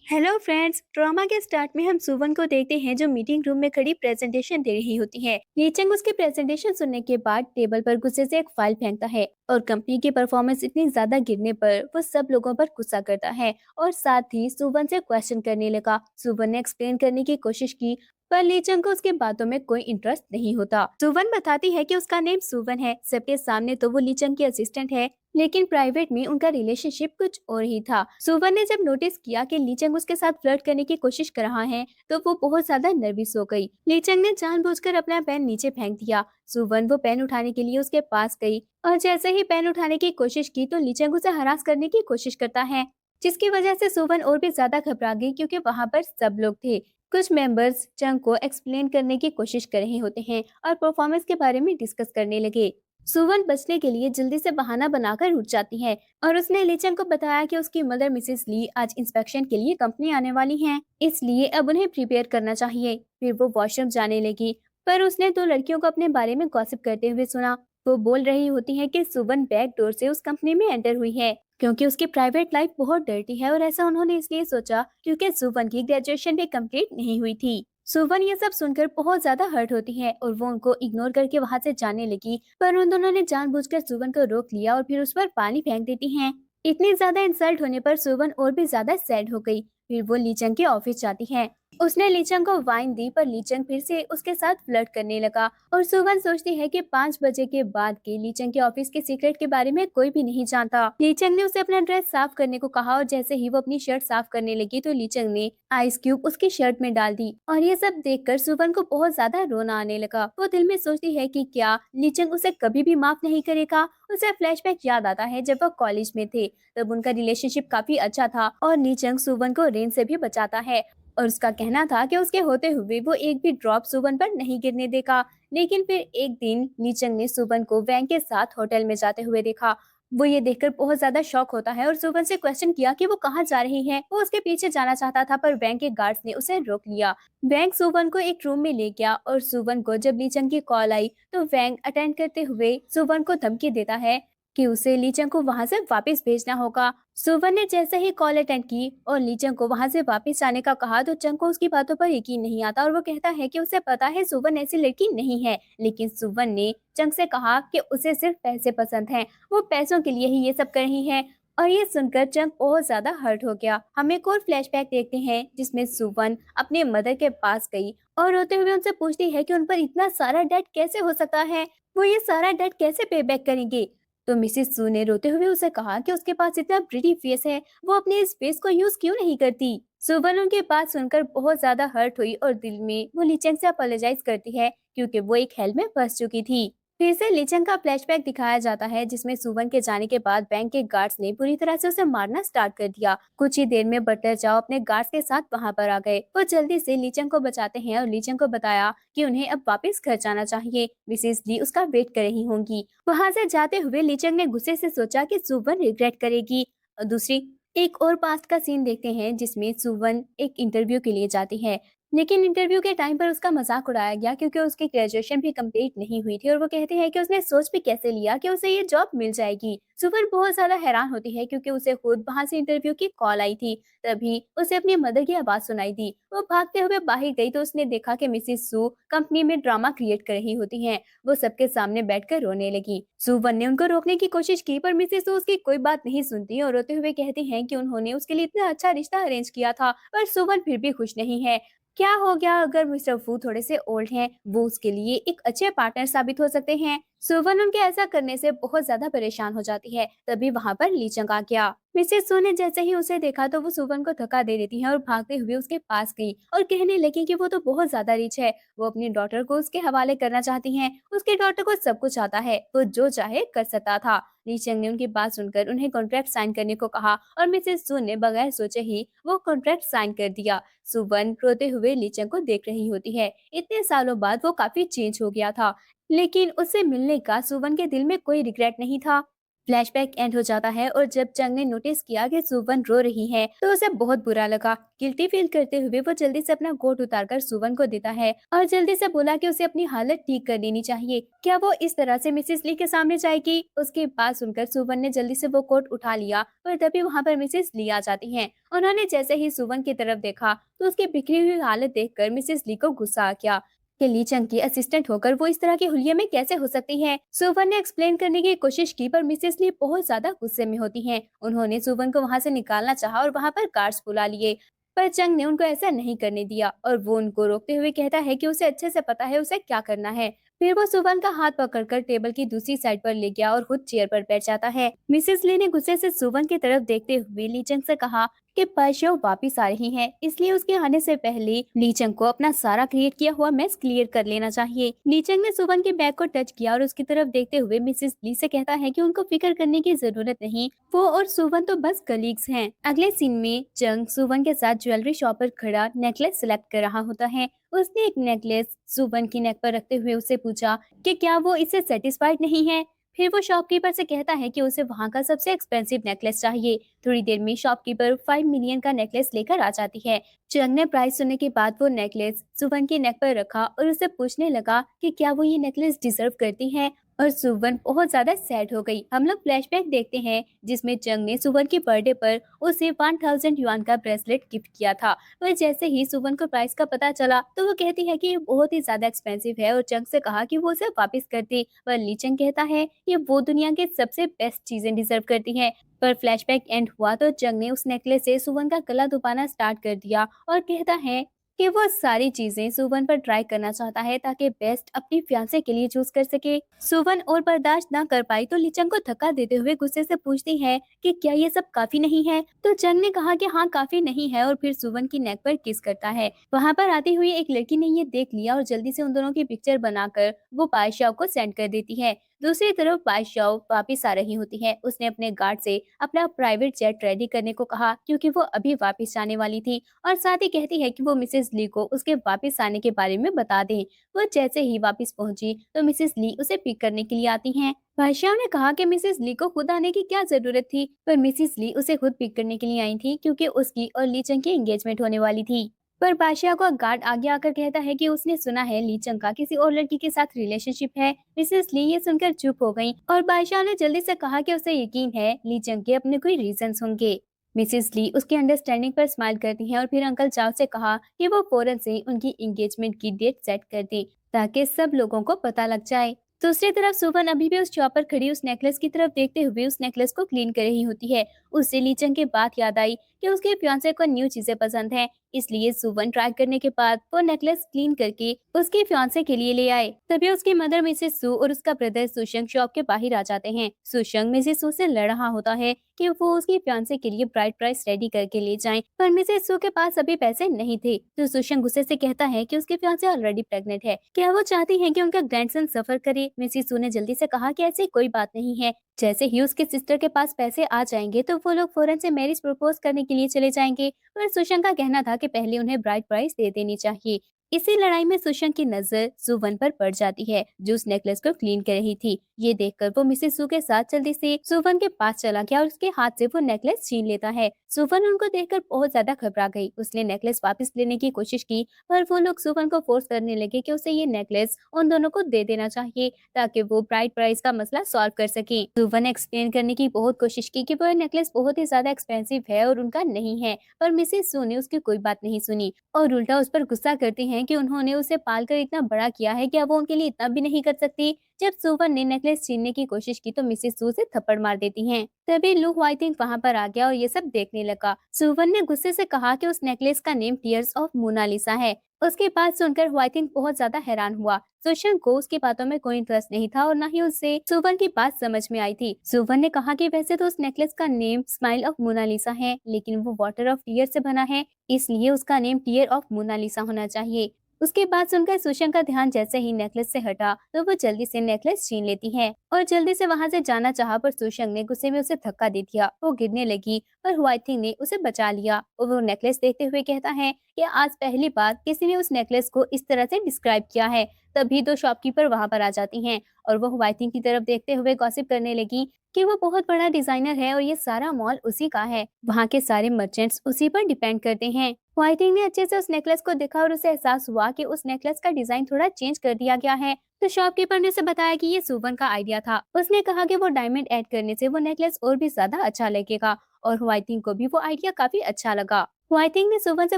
Hello friends, drama के start में हम सुवन को देखते हैं जो मीटिंग रूम में खड़ी प्रेजेंटेशन दे रही होती है। लीचंग उसकी प्रेजेंटेशन सुनने के बाद टेबल पर गुस्से से एक फाइल फेंकता है और कंपनी की परफॉर्मेंस इतनी ज्यादा गिरने पर वो सब लोगों पर गुस्सा करता है और साथ ही सुवन से क्वेश्चन करने लगा। सुवन ने एक्सप्लेन करने की कोशिश की पर लीचंग को उसके बातों में कोई इंटरेस्ट नहीं होता। सुवन बताती है कि उसका नेम सुवन है, सबके सामने तो वो लीचंग की असिस्टेंट है, लेकिन प्राइवेट में उनका रिलेशनशिप कुछ और ही था। सुवन ने जब नोटिस किया कि लीचंग उसके साथ फ्लर्ट करने की कोशिश कर रहा है, तो वो बहुत ज्यादा नर्वस हो गई। लीचंग ने जानबूझकर अपना पेन नीचे फेंक दिया। सुवन वो पेन उठाने के लिए उसके पास गई और जैसे ही पेन उठाने की कोशिश की तो लीचंग उसे हरास करने की कोशिश करता है, जिसकी वजह से सुवन और भी ज्यादा घबरा गई क्योंकि वहां पर सब लोग थे। कुछ मेंबर्स चंग को एक्सप्लेन करने की कोशिश कर रहे होते हैं और परफॉर्मेंस के बारे में डिस्कस करने लगे। सुवन बचने के लिए जल्दी से बहाना बनाकर उठ जाती है और उसने लीचंग को बताया कि उसकी मदर मिसेस ली आज इंस्पेक्शन के लिए कंपनी आने वाली हैं, इसलिए अब उन्हें प्रिपेयर करना चाहिए। फिर वो वॉशरूम जाने लगी पर उसने दो लड़कियों को अपने बारे में गॉसिप करते हुए सुना। वो बोल रही होती है कि सुवन बैक डोर से उस कंपनी में एंटर हुई है क्योंकि उसकी प्राइवेट लाइफ बहुत डर्टी है और ऐसा उन्होंने इसलिए सोचा क्योंकि सुवन की ग्रेजुएशन भी कंप्लीट नहीं हुई थी। सुवन ये सब सुनकर बहुत ज्यादा हर्ट होती है और वो उनको इग्नोर करके वहां से जाने लगी, पर उन दोनों ने जानबूझकर सुवन को रोक लिया और फिर उस पर पानी फेंक देती हैं। इतनी ज्यादा इंसल्ट होने पर सुवन और भी ज्यादा सैड हो गई। फिर वो लीचंग के ऑफिस जाती है। उसने लीचंग को वाइन दी पर लीचंग फिर से उसके साथ फ्लर्ट करने लगा और सुवन सोचती है कि 5 बजे के बाद के लीचंग के ऑफिस के सीक्रेट के बारे में कोई भी नहीं जानता। लीचंग ने उसे अपना ड्रेस साफ करने को कहा और जैसे ही वो अपनी शर्ट साफ करने लगी तो लीचंग ने आइस क्यूब उसकी शर्ट में डाल दी और ये सब देखकर सुवन को बहुत ज्यादा रोना आने लगा। वो दिल में सोचती है कि क्या लीचंग उसे कभी भी माफ नहीं करेगा। उसे फ्लैशबैक याद आता है जब वो कॉलेज में थे, तब उनका रिलेशनशिप काफी अच्छा था और लीचंग सुवन को रेन से भी बचाता है और उसका कहना था कि उसके होते हुए वो एक भी ड्रॉप सुवन पर नहीं गिरने देगा। लेकिन फिर एक दिन लीचंग ने सुवन को वैंग के साथ होटल में जाते हुए देखा। वो ये देखकर बहुत ज्यादा शॉक होता है और सुवन से क्वेश्चन किया कि वो कहाँ जा रही है। वो उसके पीछे जाना चाहता था पर बैंक के गार्ड्स ने उसे रोक लिया। वैंग सुवन को एक रूम में ले गया और सुवन को जब लीचंग की कॉल आई तो वैंग अटेंड करते हुए सुवन को धमकी देता है कि उसे लीचंग को वहां से वापस भेजना होगा। सुवन ने जैसे ही कॉल अटेंड की और लीचंग को वहां से वापस आने का कहा तो चंग को उसकी बातों पर यकीन नहीं आता और वो कहता है कि उसे पता है सुवन ऐसी लड़की नहीं है। लेकिन सुवन ने चंग से कहा कि उसे सिर्फ पैसे पसंद हैं, वो पैसों के लिए ही ये सब कर रही है। और ये सुनकर चंग बहुत ज्यादा हर्ट हो गया। हम एक और फ्लैशबैक देखते हैं जिसमें सुवन अपने मदर के पास गई और रोते हुए उनसे पूछती है कि उन पर इतना सारा डेट कैसे हो सकता है, वो ये सारा डेट कैसे पे बैक करेंगे। तो मिसेस सू ने रोते हुए उसे कहा कि उसके पास इतना प्रिटी फेस है, वो अपने इस फेस को यूज क्यों नहीं करती। सुवन उनकी बात सुनकर बहुत ज्यादा हर्ट हुई और दिल में वो लीचंग से अपोलोजाइज करती है क्योंकि वो एक हेल में फंस चुकी थी। फिर से लीचंग का फ्लैशबैक दिखाया जाता है जिसमें सुवन के जाने के बाद बैंक के गार्ड्स ने पूरी तरह से उसे मारना स्टार्ट कर दिया। कुछ ही देर में बटलर जाओ अपने गार्ड्स के साथ वहां पर आ गए। वो जल्दी से लीचंग को बचाते हैं और लीचंग को बताया कि उन्हें अब वापस घर जाना चाहिए, मिसेस ली उसका वेट कर रही होंगी। वहां से जाते हुए लीचंग ने गुस्से से सोचा कि सुवन रिग्रेट करेगी। और दूसरी एक और पास्ट का सीन देखते हैं जिसमें सुवन एक इंटरव्यू के लिए जाती है, लेकिन इंटरव्यू के टाइम पर उसका मजाक उड़ाया गया क्योंकि उसकी ग्रेजुएशन भी कंप्लीट नहीं हुई थी और वो कहते हैं कि उसने सोच भी कैसे लिया कि उसे ये जॉब मिल जाएगी। सुवन बहुत ज्यादा हैरान होती है क्योंकि उसे खुद वहां से इंटरव्यू की कॉल आई थी। तभी उसे अपनी मदर की आवाज सुनाई दी। वो भागते हुए बाहर गई तो उसने देखा कि मिसेस सू कंपनी में ड्रामा क्रिएट कर रही होती हैं। वो सबके सामने बैठकर रोने लगी। सुवन ने उनको रोकने की कोशिश की पर मिसेस सू उसकी कोई बात नहीं सुनती और रोते हुए कहती हैं कि उन्होंने उसके लिए इतना अच्छा रिश्ता अरेंज किया था पर सुवन फिर भी खुश नहीं है। क्या हो गया अगर मिस्टर फू थोड़े से ओल्ड हैं, वो उसके लिए एक अच्छे पार्टनर साबित हो सकते हैं। सुवन उनके ऐसा करने से बहुत ज्यादा परेशान हो जाती है। तभी वहां पर लीचंग आ गया। मिसेस सू ने जैसे ही उसे देखा तो वो सुवन को धक्का दे देती है और भागते हुए उसके पास गई और कहने लगी कि वो तो बहुत ज्यादा रिच है, वो अपनी डॉटर को उसके हवाले करना चाहती हैं। उसकी डॉटर को सब कुछ आता है, वो जो चाहे कर सकता था। लीचंग ने उनकी बात सुनकर उन्हें कॉन्ट्रैक्ट साइन करने को कहा और मिसेस सू ने बगैर सोचे ही वो कॉन्ट्रैक्ट साइन कर दिया। सुवन रोते हुए लीचंग को देख रही होती है। इतने सालों बाद वो काफी चेंज हो गया था, लेकिन उससे मिलने का सुवन के दिल में कोई रिग्रेट नहीं था। फ्लैशबैक एंड हो जाता है और जब चंग ने नोटिस किया कि सुवन रो रही है तो उसे बहुत बुरा लगा। गिल्टी फील करते हुए वो जल्दी से अपना कोट उतारकर सुवन को देता है और जल्दी से बोला कि उसे अपनी हालत ठीक कर लेनी चाहिए। क्या वो इस तरह से मिसेस ली के सामने जाएगी? उसकी बात सुनकर सुवन ने जल्दी से वो कोट उठा लिया और तभी वहाँ पर मिसेस ली आ जाती हैं। उन्होंने जैसे ही सुवन की तरफ देखा तो उसकी बिखरी हुई हालत देखकर मिसेस ली को गुस्सा आ गया कि ली चंग की असिस्टेंट होकर वो इस तरह के हुलिये में कैसे हो सकती है। सुवन ने एक्सप्लेन करने की कोशिश की पर मिसेस ली बहुत ज्यादा गुस्से में होती हैं। उन्होंने सुवन को वहां से निकालना चाहा और वहां पर गार्ड्स बुला लिए, पर चंग ने उनको ऐसा नहीं करने दिया और वो उनको रोकते हुए कहता है कि उसे अच्छे से पता है उसे क्या करना है। फिर वो सुवन का हाथ पकड़कर टेबल की दूसरी साइड पर ले गया और खुद चेयर पर बैठ जाता है। मिसेस ली ने गुस्से से सुवन की तरफ देखते हुए ली चंग से कहा कि पाशो वापिस आ रही हैं, इसलिए उसके आने से पहले लीचंग को अपना सारा क्रिएट किया हुआ मेस क्लियर कर लेना चाहिए। लीचंग ने सुवन के बैग को टच किया और उसकी तरफ देखते हुए मिसेस ली से कहता है कि उनको फिक्र करने की जरूरत नहीं, वो और सुवन तो बस कलीग्स हैं। अगले सीन में चंग सुवन के साथ ज्वेलरी शॉप पर खड़ा नेकलेस सिलेक्ट कर रहा होता है। उसने एक नेकलेस सुवन की नेक पर रखते हुए उससे पूछा कि क्या वो इससे सेटिस्फाइड नहीं है। फिर वो शॉपकीपर से कहता है कि उसे वहाँ का सबसे एक्सपेंसिव नेकलेस चाहिए। थोड़ी देर में शॉपकीपर 5 मिलियन का नेकलेस लेकर आ जाती है। चंग ने प्राइस सुनने के बाद वो नेकलेस सुवन की नेक पर रखा और उसे पूछने लगा कि क्या वो ये नेकलेस डिजर्व करती है, और सुवन बहुत ज्यादा सैड हो गई। हम लोग फ्लैशबैक देखते हैं जिसमें चंग ने सुवन के बर्थडे पर उसे 1000 युआन का ब्रेसलेट गिफ्ट किया था। पर जैसे ही सुवन को प्राइस का पता चला तो वो कहती है कि ये बहुत ही ज्यादा एक्सपेंसिव है और चंग से कहा कि वो उसे वापस कर दे, पर ली चंग कहता है कि वो दुनिया के सबसे बेस्ट चीजें डिजर्व करती है। पर फ्लैशबैक एंड हुआ तो चंग ने उस नेकलेस से सुवन का गला दबाना स्टार्ट कर दिया और कहता है कि वो सारी चीजें सुवन पर ट्राई करना चाहता है ताकि बेस्ट अपनी फियांसे के लिए चूज कर सके। सुवन और बर्दाश्त ना कर पाई तो लिचंग को धक्का देते हुए गुस्से से पूछती है कि क्या ये सब काफी नहीं है, तो चंग ने कहा कि हाँ काफी नहीं है और फिर सुवन की नेक पर किस करता है। वहाँ पर आती हुई एक लड़की ने ये देख लिया और जल्दी से उन दोनों की पिक्चर बनाकर वो बादशाह को सेंड कर देती है। दूसरी तरफ बादशाह वापिस आ रही होती है। उसने अपने गार्ड से अपना प्राइवेट जेट रेडी करने को कहा क्योंकि वो अभी वापिस जाने वाली थी, और साथ ही कहती है कि वो मिसेस ली को उसके वापिस आने के बारे में बता दें। वो जैसे ही वापिस पहुंची तो मिसेस ली उसे पिक करने के लिए आती हैं। बादशाह ने कहा कि मिसेस ली को खुद आने की क्या जरूरत थी, पर मिसेस ली उसे खुद पिक करने के लिए आई थी क्योंकि उसकी और ली चंग की एंगेजमेंट होने वाली थी। पर बादशाह को गार्ड आगे आकर कहता है कि उसने सुना है ली चंग का किसी और लड़की के साथ रिलेशनशिप है। मिसेस ली ये सुनकर चुप हो गईं और बादशाह ने जल्दी से कहा कि उसे यकीन है ली चंग के अपने कोई रीजंस होंगे। मिसेस ली उसकी अंडरस्टैंडिंग पर स्माइल करती हैं और फिर अंकल चाव से कहा कि वो फौरन से उनकी एंगेजमेंट की डेट सेट कर दे ताकि सब लोगों को पता लग जाए। दूसरी तरफ सुवन अभी भी उस चौक पर खड़ी उस नेकलेस की तरफ देखते हुए उस नेकलेस को क्लीन कर रही होती है। उससे लीचंग की बात याद आई कि उसके फियांसे को न्यू चीजें पसंद हैं, इसलिए सुवन ट्राई करने के बाद वो नेकलेस क्लीन करके उसके फियांसे के लिए ले आए। तभी उसकी मदर मिसेस सू और उसका ब्रदर सुशंग शॉप के बाहर आ जाते हैं। सुशंग मिसेस सू से लड़ रहा होता है कि वो उसके फियांसे के लिए ब्राइड प्राइस रेडी करके ले जाएं, पर मिसेस सू के पास अभी पैसे नहीं थे। तो सुशंग गुस्से से कहता है कि उसके फियांसे ऑलरेडी प्रेग्नेंट है, क्या वो चाहती है कि उनका ग्रैंडसन सफर करे। मिसेस सू ने जल्दी से कहा कि ऐसी कोई बात नहीं है, जैसे ही उसके सिस्टर के पास पैसे आ जाएंगे तो वो लोग फौरन से मैरिज प्रपोज करने के लिए चले जाएंगे। पर सुशंग का कहना था कि पहले उन्हें ब्राइड प्राइस दे देनी चाहिए। इसी लड़ाई में सुशंग की नजर सुवन पर पड़ जाती है जो उस नेकलेस को क्लीन कर रही थी। ये देखकर वो मिसेस सू के साथ जल्दी से सुवन के पास चला गया और उसके हाथ से वो नेकलेस छीन लेता है। सुवन उनको देखकर बहुत ज्यादा घबरा गई। उसने नेकलेस वापस लेने की कोशिश की पर वो लोग सुवन को फोर्स करने लगे कि उसे ये नेकलेस उन दोनों को दे देना चाहिए ताकि वो ब्राइड प्राइस का मसला सॉल्व कर सके। सुवन ने एक्सप्लेन करने की बहुत कोशिश की कि वो नेकलेस बहुत ही ज्यादा एक्सपेंसिव है और उनका नहीं है, पर मिसेस सू ने उसकी कोई बात नहीं सुनी और उल्टा उस पर गुस्सा करती हैं कि उन्होंने उसे पालकर इतना बड़ा किया है, क्या वो उनके लिए इतना भी नहीं कर सकती। जब सुवन ने नेकलेस छीनने की कोशिश की तो मिसेस सू से थप्पड़ मार देती हैं। तभी लू व्हाइटिंग वहाँ पर आ गया और ये सब देखने लगा। सुवन ने गुस्से से कहा कि उस नेकलेस का नेम टीयर्स ऑफ मोनालिसा है। उसकी बात सुनकर व्हाइटिंग बहुत ज्यादा हैरान हुआ। सुशंक को उसकी बातों में कोई इंटरेस्ट नहीं था और न ही उसे सुवन की बात समझ में आई थी। सुवन ने कहा कि वैसे तो उस नेकलेस का नेम स्माइल ऑफ मोनालिसा है, लेकिन वो वाटर ऑफ टीयर से बना है, इसलिए उसका नेम टीयर ऑफ मोनालिसा होना चाहिए। उसके बाद सुनकर सुशंक का ध्यान जैसे ही नेकलेस से हटा तो वो जल्दी से नेकलेस छीन लेती है और जल्दी से वहां से जाना चाहा, पर सुशंक ने गुस्से में उसे धक्का दे दिया। वो गिरने लगी पर व्हाइटिंग ने उसे बचा लिया और वो नेकलेस देखते हुए कहता है कि आज पहली बार किसी ने उस नेकलेस को इस तरह से डिस्क्राइब किया है। तभी दो शॉपकीपर वहां पर आ जाती हैं और वो हुआइटिंग की तरफ देखते हुए गॉसिप करने लगी कि वो बहुत बड़ा डिजाइनर है और ये सारा मॉल उसी का है। वहाँ के सारे मर्चेंट्स उसी पर डिपेंड करते हैं। हुआइटिंग ने अच्छे से उस नेकलेस को देखा और उसे एहसास हुआ कि उस नेकलेस का डिजाइन थोड़ा चेंज कर दिया गया है। तो शॉपकीपर ने उसे बताया कि ये सुवन का आइडिया था। उसने कहा कि वो डायमंड ऐड करने से वो नेकलेस और भी ज्यादा अच्छा लगेगा और हुआइटिंग को भी वो आइडिया काफी अच्छा लगा। हुआइटिंग ने सुवन से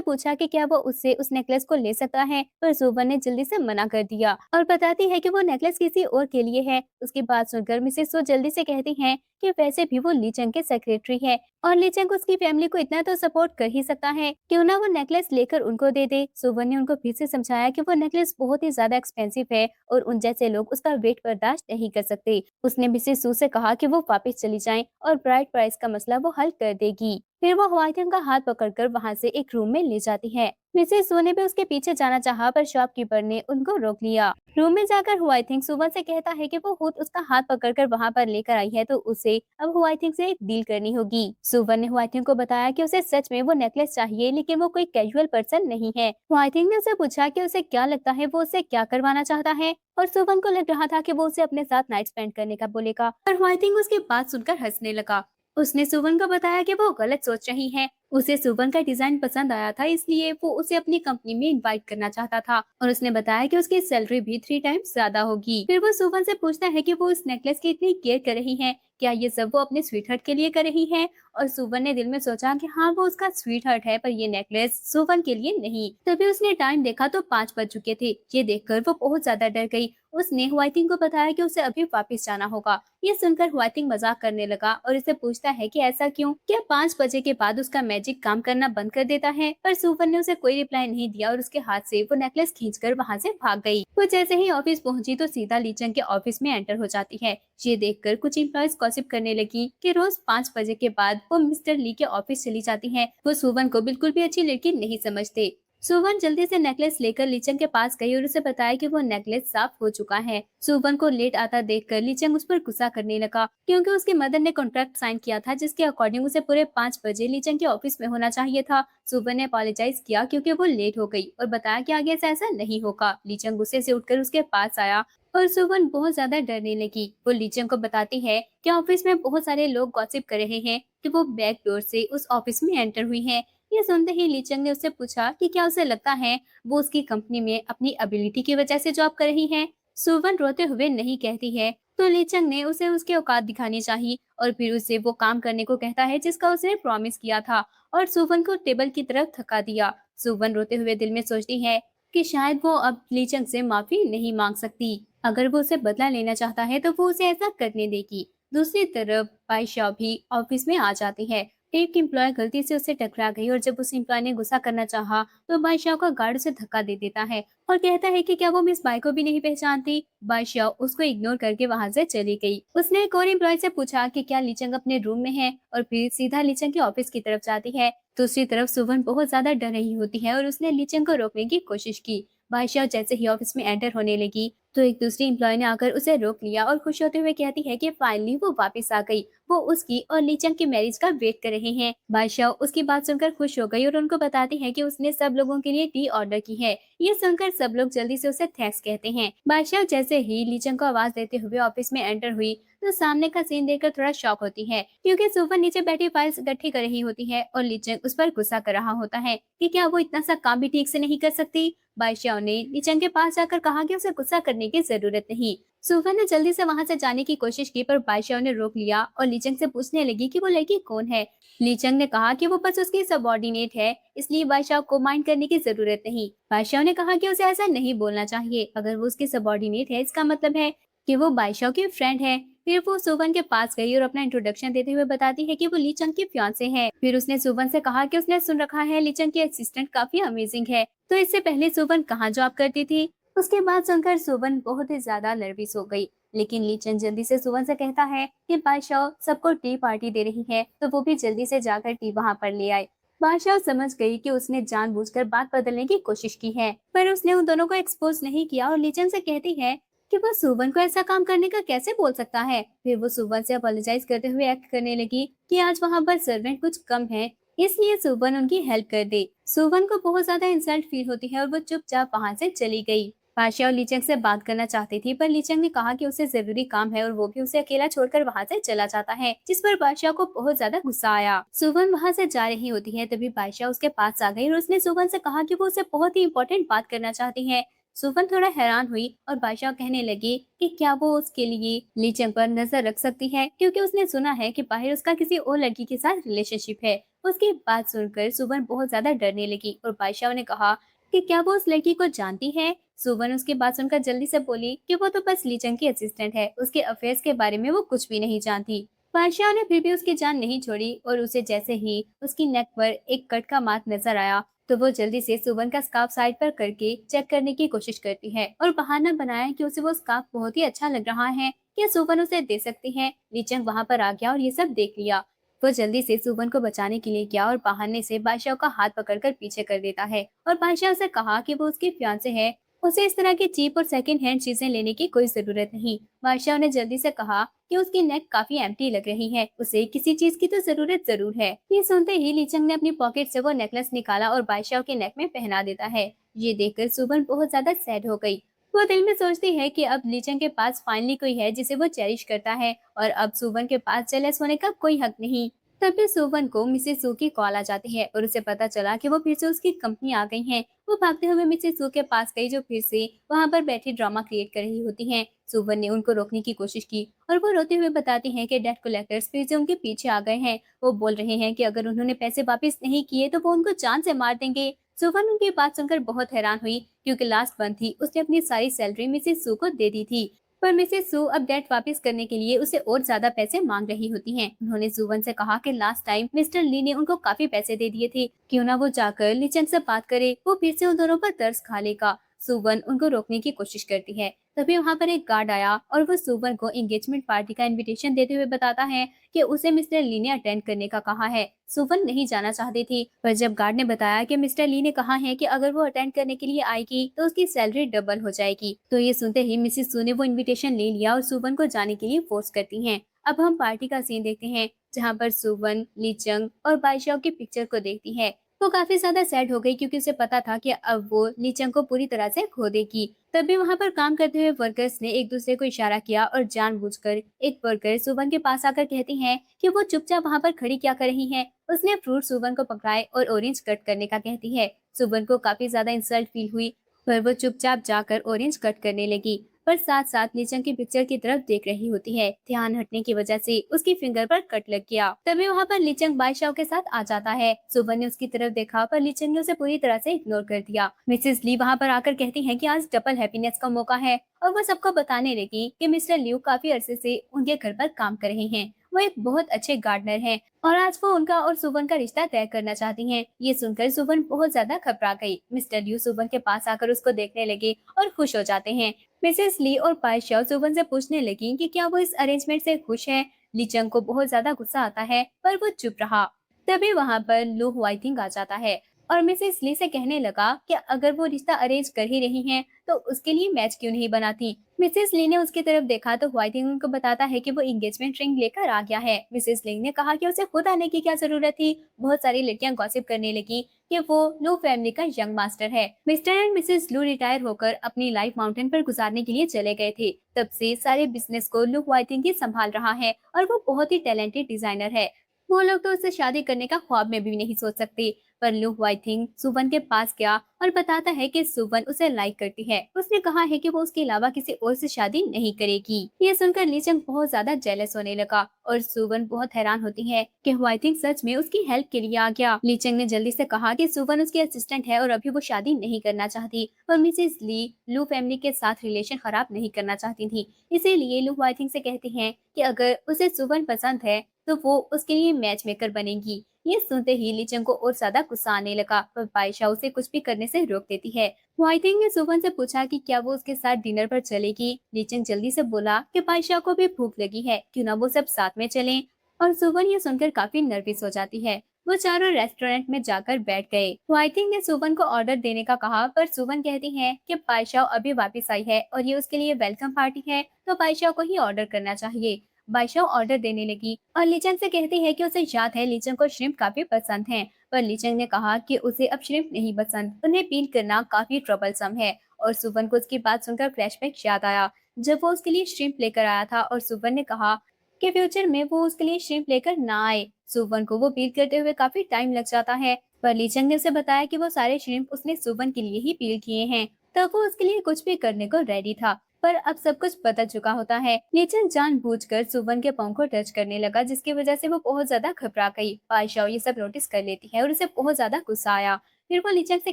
पूछा कि क्या वो उससे उस नेकलेस को ले सकता है, पर सुवन ने जल्दी से मना कर दिया और बताती है कि वो नेकलेस किसी और के लिए है। उसकी बात सुनकर मिसेस सो जल्दी से कहती हैं कि वैसे भी वो लीचंग के सेक्रेटरी है और लीचंग उसकी फैमिली को इतना तो सपोर्ट कर ही सकता है, क्यों ना वो नेकलेस लेकर उनको दे दे। सुवन ने उनको फिर से समझाया कि वो नेकलेस बहुत ही ज्यादा एक्सपेंसिव है और उन जैसे लोग उसका वेट बर्दाश्त नहीं कर सकते। उसने मिसेस सू से कहा कि वो वापस चली जाएं और ब्राइड प्राइस का मसला वो हल कर देगी। फिर वो हुआइटिंग का हाथ पकड़कर वहां से एक रूम में ले जाती है। मिसेस सू ने भी उसके पीछे जाना चाहा, पर शॉपकीपर ने उनको रोक लिया। रूम में जाकर हुआइटिंग सुवन से कहता है कि वो खुद उसका हाथ पकड़कर वहां पर लेकर आई है, तो उसे अब हुआइटिंग से एक डील करनी होगी। सुवन ने हुआइटिंग को बताया कि उसे सच में वो नेकलेस चाहिए, लेकिन वो कोई कैजुअल पर्सन नहीं है। हुआइटिंग ने उसे पूछा कि उसे क्या लगता है वो उसे क्या करवाना चाहता है, और सुवन को लग रहा था कि वो उसे अपने साथ नाइट स्पेंड करने का बोलेगा, पर हुआइटिंग उसकी बात सुनकर हंसने लगा। उसने सुवन को बताया कि वो गलत सोच रही है। उसे सुवन का डिजाइन पसंद आया था, इसलिए वो उसे अपनी कंपनी में इनवाइट करना चाहता था और उसने बताया कि उसकी सैलरी भी 3 टाइम्स ज्यादा होगी। फिर वो सुवन से पूछता है कि वो इस नेकलेस की इतनी केयर कर रही है, क्या ये सब वो अपने स्वीटहार्ट के लिए कर रही है। और सुवन ने दिल में सोचा कि हाँ, वो उसका स्वीटहार्ट है, पर ये नेकलेस सुवन के लिए नहीं। तभी उसने टाइम देखा तो 5 बज चुके थे। ये देखकर वो बहुत ज्यादा डर गई। उसने हुआइटिंग को बताया कि उसे अभी वापस जाना होगा। ये सुनकर हुआइटिंग मजाक करने लगा और इसे पूछता है कि ऐसा क्यों, क्या 5 बजे के बाद उसका मैजिक काम करना बंद कर देता है। पर सुवन ने उसे कोई रिप्लाई नहीं दिया और उसके हाथ से वो नेकलेस खींचकर वहां से भाग गई। वो जैसे ही ऑफिस पहुंची तो सीधा लीचंग के ऑफिस में एंटर हो जाती है। ये देखकर कुछ एम्प्लॉयज गॉसिप करने लगी कि रोज 5 बजे के बाद वो मिस्टर ली के ऑफिस चली जाती है। वो सुवन को बिल्कुल भी अच्छी लड़की नहीं समझते। सुवन जल्दी से नेकलेस लेकर लीचंग के पास गई और उसे बताया कि वो नेकलेस साफ हो चुका है। सुवन को लेट आता देखकर लीचंग उस पर गुस्सा करने लगा, क्योंकि उसकी मदर ने कॉन्ट्रैक्ट साइन किया था जिसके अकॉर्डिंग उसे पूरे 5 बजे लीचंग के ऑफिस में होना चाहिए था। सुवन ने अपोलोजाइज किया क्योंकि वो लेट हो गई और बताया कि आगे से ऐसा नहीं होगा। लीचंग गुस्से से उठकर उसके पास आया और सुवन बहुत ज्यादा डरने लगी। वो लीचंग को बताती है कि ऑफिस में बहुत सारे लोग गॉसिप कर रहे हैं कि वो बैक डोर से उस ऑफिस में एंटर हुई है। ये सुनते ही लीचंग ने उससे पूछा कि क्या उसे लगता है वो उसकी कंपनी में अपनी एबिलिटी की वजह से जॉब कर रही है। सुवन रोते हुए नहीं कहती है, तो लीचंग ने उसे उसके औकात दिखानी चाहिए और फिर उसे वो काम करने को कहता है जिसका उसने प्रॉमिस किया था और सुवन को टेबल की तरफ थका दिया। सुवन रोते हुए दिल में सोचती है कि शायद वो अब लीचंग से माफी नहीं मांग सकती। अगर वो उसे बदला लेना चाहता है तो वो उसे ऐसा करने देगी। दूसरी तरफ बाईशाह भी ऑफिस में आ जाती है। एक एम्प्लॉय गलती से उससे टकरा गई और जब उस एम्प्लॉय ने गुस्सा करना चाहा तो बादशाह का गार्ड उसे धक्का दे देता है और कहता है कि क्या वो मिस बाई को भी नहीं पहचानती। बादशाह उसको इग्नोर करके वहां से चली गई। उसने एक और एम्प्लॉय से पूछा कि क्या लीचंग अपने रूम में है और फिर सीधा लीचंग के ऑफिस की तरफ जाती है। दूसरी तरफ सुवन बहुत ज्यादा डर रही होती है और उसने लीचंग को रोकने की कोशिश की। बादशाह जैसे ही ऑफिस में एंटर होने लगी तो एक दूसरी एम्प्लॉय ने आकर उसे रोक लिया और खुश होते हुए कहती है कि फाइनली वो वापस आ गई। वो उसकी और लीचंग की मैरिज का वेट कर रहे हैं। बादशाह उसकी बात सुनकर खुश हो गई और उनको बताती है कि उसने सब लोगों के लिए टी ऑर्डर की है। ये सुनकर सब लोग जल्दी से उसे थैंक्स कहते हैं। बादशाह जैसे ही लीचंग को आवाज देते हुए ऑफिस में एंटर हुई तो सामने का सीन देखकर थोड़ा शॉक होती है, क्योंकि सुवन नीचे बैठी फाइल्स इकट्ठी कर रही होती है और लीचंग उस पर गुस्सा कर रहा होता है कि क्या वो इतना सा काम भी ठीक से नहीं कर सकती। बादशाह ने लीचंग के पास जाकर कहा कि उसे गुस्सा करने की जरूरत नहीं। सुवन ने जल्दी से वहां से जाने की कोशिश की, पर बादशाह ने रोक लिया और लीचंग से पूछने लगी कि वो लड़की कौन है। लीचंग ने कहा कि वो बस उसकी सबऑर्डिनेट है, इसलिए बादशाह को माइंड करने की जरूरत नहीं। बादशाह ने कहा कि उसे ऐसा नहीं बोलना चाहिए, अगर वो उसकी सबऑर्डिनेट है इसका मतलब है कि वो बादशाह की फ्रेंड है। फिर वो सुवन के पास गई और अपना इंट्रोडक्शन देते हुए बताती है कि वो लीचंग की फियांसे है। फिर उसने सुवन से कहा कि उसने सुन रखा है लीचंग की असिस्टेंट काफी अमेजिंग है, तो इससे पहले सुवन कहाँ जॉब करती थी। उसके बाद सुनकर सुवन बहुत ही ज्यादा नर्वस हो गई, लेकिन लीचंग जल्दी से सुवन से कहता है कि बादशाह सबको टी पार्टी दे रही है, तो वो भी जल्दी से जाकर टी वहाँ पर ले आए। बादशाह समझ गई कि उसने जानबूझकर बात बदलने की कोशिश की है, पर उसने उन दोनों को एक्सपोज नहीं किया और लीचंग से कहती है कि वो सुवन को ऐसा काम करने का कैसे बोल सकता है। फिर वो सुवन से अपोलोजाइज करते हुए एक्ट करने लगी कि आज वहाँ पर सर्वेंट कुछ कम है, इसलिए सुवन उनकी हेल्प कर दे। सुवन को बहुत ज्यादा इंसल्ट फील होती है और वो चुपचाप वहाँ से चली गई। पाशिया और लीचंग से बात करना चाहती थी, पर लीचंग ने कहा कि उसे जरूरी काम है और वो भी उसे अकेला छोड़कर वहाँ से चला जाता है, जिस पर बादशाह को बहुत ज्यादा गुस्सा आया। सुवन वहाँ से जा रही होती है, तभी बादशाह उसके पास आ गई और उसने सुवन से कहा कि वो उसे बहुत ही इंपॉर्टेंट बात करना चाहती है। सुवन थोड़ा हैरान हुई और बादशाह कहने लगी कि क्या वो उसके लिए लीचंग पर नजर रख सकती है, क्योंकि उसने सुना है कि बाहर उसका किसी और लड़की के साथ रिलेशनशिप है। उसकी बात सुनकर सुवन बहुत ज्यादा डरने लगी और बादशाह ने कहा कि क्या वो उस लड़की को जानती है। सुवन उसकी बात सुनकर जल्दी से बोली कि वो तो बस लीचंग की असिस्टेंट है, उसके अफेयर्स के बारे में वो कुछ भी नहीं जानती। बादशाह ने फिर भी उसकी जान नहीं छोड़ी और उसे जैसे ही उसकी नेक पर एक कट का मार्क नजर आया, तो वो जल्दी से सुवन का स्कार्फ साइड पर करके चेक करने की कोशिश करती है और बहाना बनाया कि उसे वो स्कार्फ बहुत ही अच्छा लग रहा है, क्या सुवन उसे दे सकती है। लीचंग वहां पर आ गया और ये सब देख लिया। वो जल्दी से सुवन को बचाने के लिए गया और बहाने से बादशाह का हाथ पकड़कर पीछे कर देता है और बादशाह से कहा कि वो उसकी फियांसे है, उसे इस तरह की चीप और सेकंड हैंड चीजें लेने की कोई जरूरत नहीं। बादशाह ने जल्दी से कहा कि उसकी नेक काफी एम्प्टी लग रही है, उसे किसी चीज की तो जरूरत जरूर है। ये सुनते ही लीचंग ने अपनी पॉकेट से वो नेकलेस निकाला और बादशाह के नेक में पहना देता है। ये देखकर सुवन बहुत ज्यादा सैड हो गई। वो दिल में सोचती है कि अब लीचंग के पास फाइनली कोई है जिसे वो चेरिश करता है और अब सुवन के पास जेलस होने का कोई हक नहीं। तभी सुवन को मिसेस सू की कॉल आ जाती है और उसे पता चला कि वो फिर से उसकी कंपनी आ गई हैं। वो भागते हुए मिसेस सू के पास गई, जो फिर से वहां पर बैठी ड्रामा क्रिएट कर रही होती हैं। सुवन ने उनको रोकने की कोशिश की और वो रोते हुए बताती हैं कि डेट कलेक्टर्स फिर से उनके पीछे आ गए हैं। वो बोल रहे हैं कि अगर उन्होंने पैसे वापस नहीं किए तो वो उनको जान से मार देंगे। सुवन उनकी बात सुनकर बहुत हैरान हुई, क्योंकि लास्ट मंथ ही उसने अपनी सारी सैलरी मिसेस सू को दे दी थी। पर मिसेस सू अब डेट वापस करने के लिए उसे और ज्यादा पैसे मांग रही होती हैं। उन्होंने सुवन से कहा कि लास्ट टाइम मिस्टर ली ने उनको काफी पैसे दे दिए थे, क्यों ना वो जाकर लीचंग से बात करे, वो फिर से उन दोनों पर तरस खा लेगा। सुवन उनको रोकने की कोशिश करती है, तभी वहां पर एक गार्ड आया और वो सुवन को एंगेजमेंट पार्टी का इनविटेशन देते हुए बताता है कि उसे मिस्टर ली ने अटेंड करने का कहा है। सुवन नहीं जाना चाहती थी, पर जब गार्ड ने बताया कि मिस्टर ली ने कहा है कि अगर वो अटेंड करने के लिए आएगी तो उसकी सैलरी डबल हो जाएगी, तो ये सुनते ही मिसेस सू ने वो इनविटेशन ले लिया और सुवन को जाने के लिए फोर्स करती हैं। अब हम पार्टी का सीन देखते हैं, जहाँ पर सुवन लीचंग और बाईशाओ की पिक्चर को देखती है। वो काफी ज्यादा सैड हो गई, क्योंकि उसे पता था कि अब वो लीचंग को पूरी तरह से खो देगी। तभी वहां पर काम करते हुए वर्कर्स ने एक दूसरे को इशारा किया और जानबूझकर एक वर्कर सुवन के पास आकर कहती है कि वो चुपचाप वहां पर खड़ी क्या कर रही है। उसने फ्रूट सुवन को पकड़ाए और ऑरेंज कट करने का कहती है। सुवन को काफी ज्यादा इंसल्ट फील हुई, पर वो चुपचाप जाकर ऑरेंज कट करने लगी, पर साथ साथ लीचंग की पिक्चर की तरफ देख रही होती है। ध्यान हटने की वजह से उसकी फिंगर पर कट लग गया। तभी वहाँ पर लीचंग बादशाह के साथ आ जाता है। सुवन ने उसकी तरफ देखा, पर लीचंग ने उसे पूरी तरह से इग्नोर कर दिया। मिसेस ली वहाँ पर आकर कहती है कि आज डबल हैप्पीनेस का मौका है, और वो सबको बताने लगी कि मिस्टर लियू काफी अरसे से उनके घर पर काम कर रहे हैं। वो एक बहुत अच्छे गार्डनर हैं और आज वो उनका और सुवन का रिश्ता तय करना चाहती हैं। ये सुनकर सुवन बहुत ज्यादा घबरा गई। मिस्टर लियू सुवन के पास आकर उसको देखने लगे और खुश हो जाते हैं। मिसेस ली और पायशाओ सुवन से पूछने लगी कि क्या वो इस अरेंजमेंट से खुश है। लीचंग को बहुत ज्यादा गुस्सा आता है, पर वो चुप रहा। तभी वहां पर लू हुआइथिंग आ जाता है और मिसेस ली से कहने लगा कि अगर वो रिश्ता अरेंज कर ही रही हैं, तो उसके लिए मैच क्यों नहीं बनाती। मिसेस ली ने उसकी तरफ देखा तो हुआइथिंग उनको बताता है कि वो एंगेजमेंट रिंग लेकर आ गया है। मिसेस ली ने कहा कि उसे खुद आने की क्या जरूरत थी। बहुत सारी लड़कियां गॉसिप करने लगी कि वो लू फैमिली का यंग मास्टर है। मिस्टर एंड मिसेस लू रिटायर होकर अपनी लाइफ माउंटेन पर गुजारने के लिए चले गए थे। तब से सारे बिजनेस को लू हुआइथिंग ही संभाल रहा है और वो बहुत ही टैलेंटेड डिजाइनर है। वो लोग तो उससे शादी करने का ख्वाब में भी नहीं सोच सकते। पर लू हुआइथिंग सुवन के पास गया और बताता है कि सुवन उसे लाइक करती है। उसने कहा है कि वो उसके अलावा किसी और से शादी नहीं करेगी। ये सुनकर लीचंग बहुत ज्यादा जेलस होने लगा और सुवन बहुत हैरान होती है कि हुआइथिंग सच में उसकी हेल्प के लिए आ गया। लीचंग ने जल्दी से कहा कि सुवन उसकी असिस्टेंट है और अभी वो शादी नहीं करना चाहती, पर मिसेस ली लू फैमिली के साथ रिलेशन खराब नहीं करना चाहती थी। इसीलिए लू हुआइथिंग से कहती है कि अगर उसे सुवन पसंद है तो वो उसके लिए मैच मेकर बनेगी। ये सुनते ही लीचंग को और ज्यादा गुस्सा आने लगा, पर बाईशा उसे कुछ भी करने से रोक देती है। हुआइथिंग ने सुवन से पूछा कि क्या वो उसके साथ डिनर पर चलेगी। लीचंग जल्दी से बोला कि बाईशा को भी भूख लगी है, क्यों ना वो सब साथ में चलें। और सुवन ये सुनकर काफी नर्वस हो जाती है। वो चारों रेस्टोरेंट में जाकर बैठ गए। हुआइथिंग ने सुवन को ऑर्डर देने का कहा, पर सुवन कहती है कि बाईशा अभी वापस आई है और ये उसके लिए वेलकम पार्टी है, तो बाईशा को ही ऑर्डर करना चाहिए। बाईशा ऑर्डर देने लगी और लीचंग से कहती है कि उसे याद है लीचंग को श्रिम्प काफी पसंद हैं, पर लीचंग ने कहा कि उसे अब श्रिम्प नहीं पसंद, उन्हें पील करना काफी ट्रबलसम है और सुवन को उसकी बात सुनकर फ्लैशबैक याद आया जब वो उसके लिए श्रिम्प लेकर आया था और सुवन ने कहा कि फ्यूचर में वो उसके लिए श्रिम्प लेकर ना आए। सुवन को वो पील करते हुए काफी टाइम लग जाता है, पर लीचंग ने उसे बताया कि वो सारे श्रिम्प उसने सुवन के लिए ही पील किए हैं, तब वो उसके लिए कुछ भी करने को रेडी था। पर अब सब कुछ बदल चुका होता है। लीचंग जानबूझकर सुवन के पाँव को टच करने लगा, जिसकी वजह से वो बहुत ज्यादा घबरा गई। आयशा ये सब नोटिस कर लेती है और उसे बहुत ज्यादा गुस्सा आया। फिर वो लीचंग से